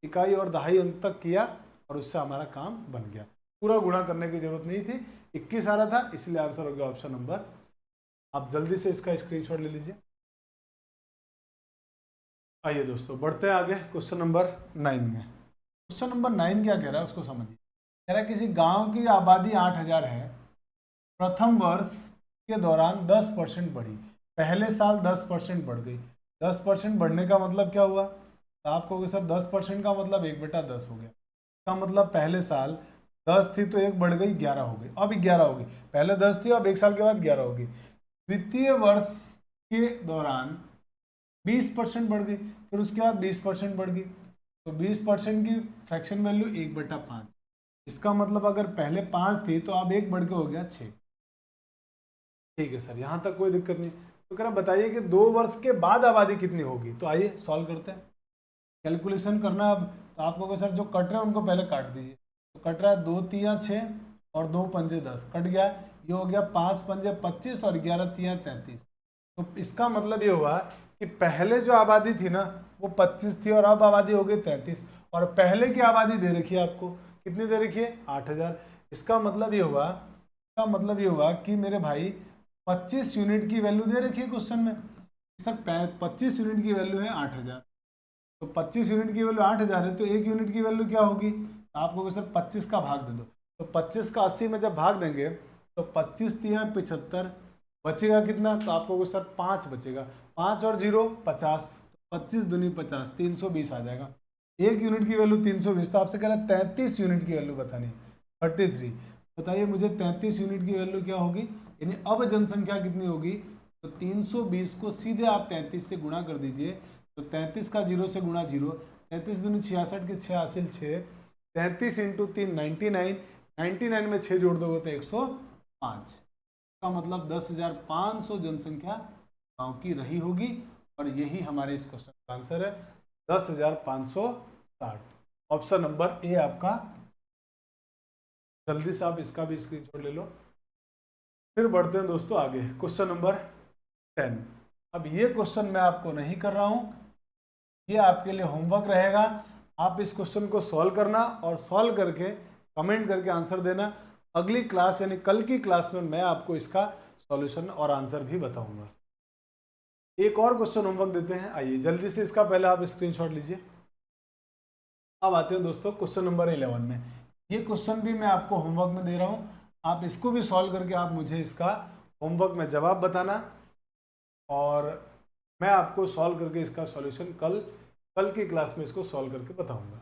इकाई और दहाई अंक तक किया और उससे हमारा काम बन गया, पूरा गुणा करने की जरूरत नहीं थी। 21 आ रहा था, इसलिए आंसर हो गया ऑप्शन नंबर। आप जल्दी से इसका स्क्रीनशॉट ले लीजिए। आइए दोस्तों बढ़ते हैं आगे क्वेश्चन नंबर 9 में। क्वेश्चन नंबर 9 क्या कह रहा है उसको समझिए। कह रहा है किसी गांव की आबादी 8000 है, प्रथम वर्ष के दौरान 10% बढ़ी, पहले साल 10% बढ़ गई। 10% बढ़ने का मतलब क्या हुआ, तो आप कहोगे सर 10% का मतलब 1/10 हो गया। इसका मतलब पहले साल 10 थी तो 1 बढ़ गई 11 हो गई, अब 11 होगी, पहले 10 थी अब 1 साल के बाद 11 होगी। द्वितीय वर्ष के दौरान 20% बढ़ गई, फिर उसके बाद 20% बढ़ गई, तो 20% की फ्रैक्शन वैल्यू 1/5। इसका मतलब अगर पहले 5 थी तो अब 1 बढ़ के हो गया 6। ठीक है सर, यहाँ तक कोई दिक्कत नहीं। तो कह रहा बताइए कि 2 वर्ष के बाद आबादी कितनी होगी। तो आइए सॉल्व करते हैं, कैलकुलेशन करना। अब तो आपको सर जो कट रहे हैं उनको पहले काट दीजिए। तो कट रहा है 2 तिया 6 और 2 पंजे 10, कट गया, ये हो गया 5 पंजे 25 और 11 तिया 33। तो इसका मतलब ये हुआ कि पहले जो आबादी थी ना वो 25 थी और अब आबादी हो गई 33, और पहले की आबादी दे रखी है आपको, कितनी दे रखी है 8000। इसका मतलब ये हुआ कि मेरे भाई 25 यूनिट की वैल्यू दे रखी है क्वेश्चन में। सर 25 यूनिट की वैल्यू है 8000, तो 25 यूनिट की वैल्यू 8000 है, तो 1 यूनिट की वैल्यू क्या होगी, आपको सर 25 का भाग दे दो। तो 25 का 80 में जब भाग देंगे तो 25 तिया 75, बचेगा कितना, तो आपको सर 5 बचेगा, 5 और 0 50, 25 दूनी 50, 320 आ जाएगा। 1 यूनिट की वैल्यू 320, तो आपसे कह रहा है 33 यूनिट की वैल्यू बतानी, 33। बताइए मुझे 33 यूनिट की वैल्यू क्या होगी, यानी अब जनसंख्या कितनी होगी। तो 320 को सीधे आप 33 से गुणा कर दीजिए, तो 33 का 0 से गुणा 0, 33 दूनी 66 के 6 हासिल 6, 33 इंटू 3 99, 99 में 6 जोड़ दोगे तो 105। का मतलब 10,500 जनसंख्या गांव की रही होगी, और यही हमारे इस क्वेश्चन का आंसर है 10,560। ऑप्शन नंबर ए आपका। जल्दी से आप इसका भी स्क्रीनशॉट ले लो। फिर बढ़ते हैं दोस्तों आगे, क्वेश्चन नंबर 10। अब ये क्वेश्चन मैं आपको नहीं कर रहा हूं, ये आपके लिए होमवर्क रहेगा। आप इस क्वेश्चन को सॉल्व करना और सॉल्व करके कमेंट करके आंसर देना। अगली क्लास यानी कल की क्लास में मैं आपको इसका सॉल्यूशन और आंसर भी बताऊंगा। एक और क्वेश्चन होमवर्क देते हैं, आइए जल्दी से इसका पहले आप स्क्रीनशॉट लीजिए। अब आते हैं दोस्तों क्वेश्चन नंबर 11 में। ये क्वेश्चन भी मैं आपको होमवर्क में दे रहा हूँ, आप इसको भी सॉल्व करके आप मुझे इसका होमवर्क में जवाब बताना, और मैं आपको सॉल्व करके इसका सॉल्यूशन कल कल की क्लास में इसको सॉल्व करके बताऊंगा।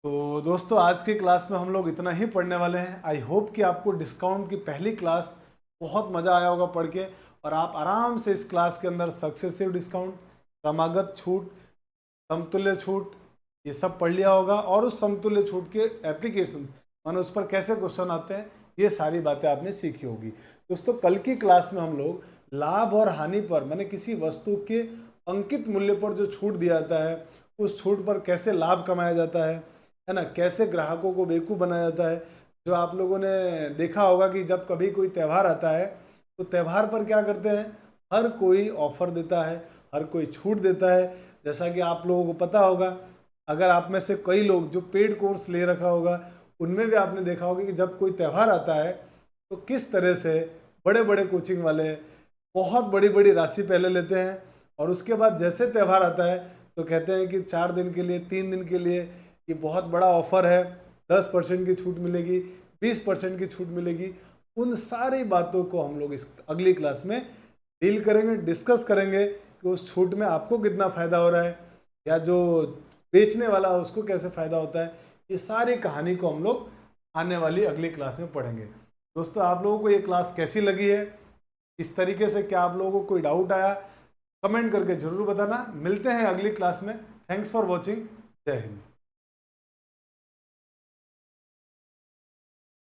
तो दोस्तों आज की क्लास में हम लोग इतना ही पढ़ने वाले हैं। आई होप कि आपको डिस्काउंट की पहली क्लास बहुत मज़ा आया होगा पढ़ के, और आप आराम से इस क्लास के अंदर सक्सेसिव डिस्काउंट, क्रमागत छूट, समतुल्य छूट, ये सब पढ़ लिया होगा। और उस समतुल्य छूट के एप्लीकेशन माने उस पर कैसे क्वेश्चन आते हैं, ये सारी बातें आपने सीखी होगी। दोस्तों कल की क्लास में हम लोग लाभ और हानि पर माने किसी वस्तु के अंकित मूल्य पर जो छूट दिया जाता है, उस छूट पर कैसे लाभ कमाया जाता है ना, कैसे ग्राहकों को बेवकूफ़ बनाया जाता है। जो आप लोगों ने देखा होगा कि जब कभी कोई त्यौहार आता है तो त्यौहार पर क्या करते हैं, हर कोई ऑफर देता है, हर कोई छूट देता है। जैसा कि आप लोगों को पता होगा, अगर आप में से कई लोग जो पेड कोर्स ले रखा होगा, उनमें भी आपने देखा होगा कि जब कोई त्यौहार आता है तो किस तरह से बड़े बड़े कोचिंग वाले बहुत बड़ी बड़ी राशि पहले लेते हैं, और उसके बाद जैसे त्यौहार आता है तो कहते हैं कि 4 दिन के लिए, 3 दिन के लिए ये बहुत बड़ा ऑफर है, 10% की छूट मिलेगी, 20% की छूट मिलेगी। उन सारी बातों को हम लोग इस अगली क्लास में डील करेंगे, डिस्कस करेंगे कि उस छूट में आपको कितना फ़ायदा हो रहा है, या जो बेचने वाला है उसको कैसे फ़ायदा होता है। ये सारी कहानी को हम लोग आने वाली अगली क्लास में पढ़ेंगे। दोस्तों आप लोगों को ये क्लास कैसी लगी है, इस तरीके से क्या आप लोगों को कोई डाउट आया, कमेंट करके ज़रूर बताना। मिलते हैं अगली क्लास में। Thanks for watching. जय हिंद।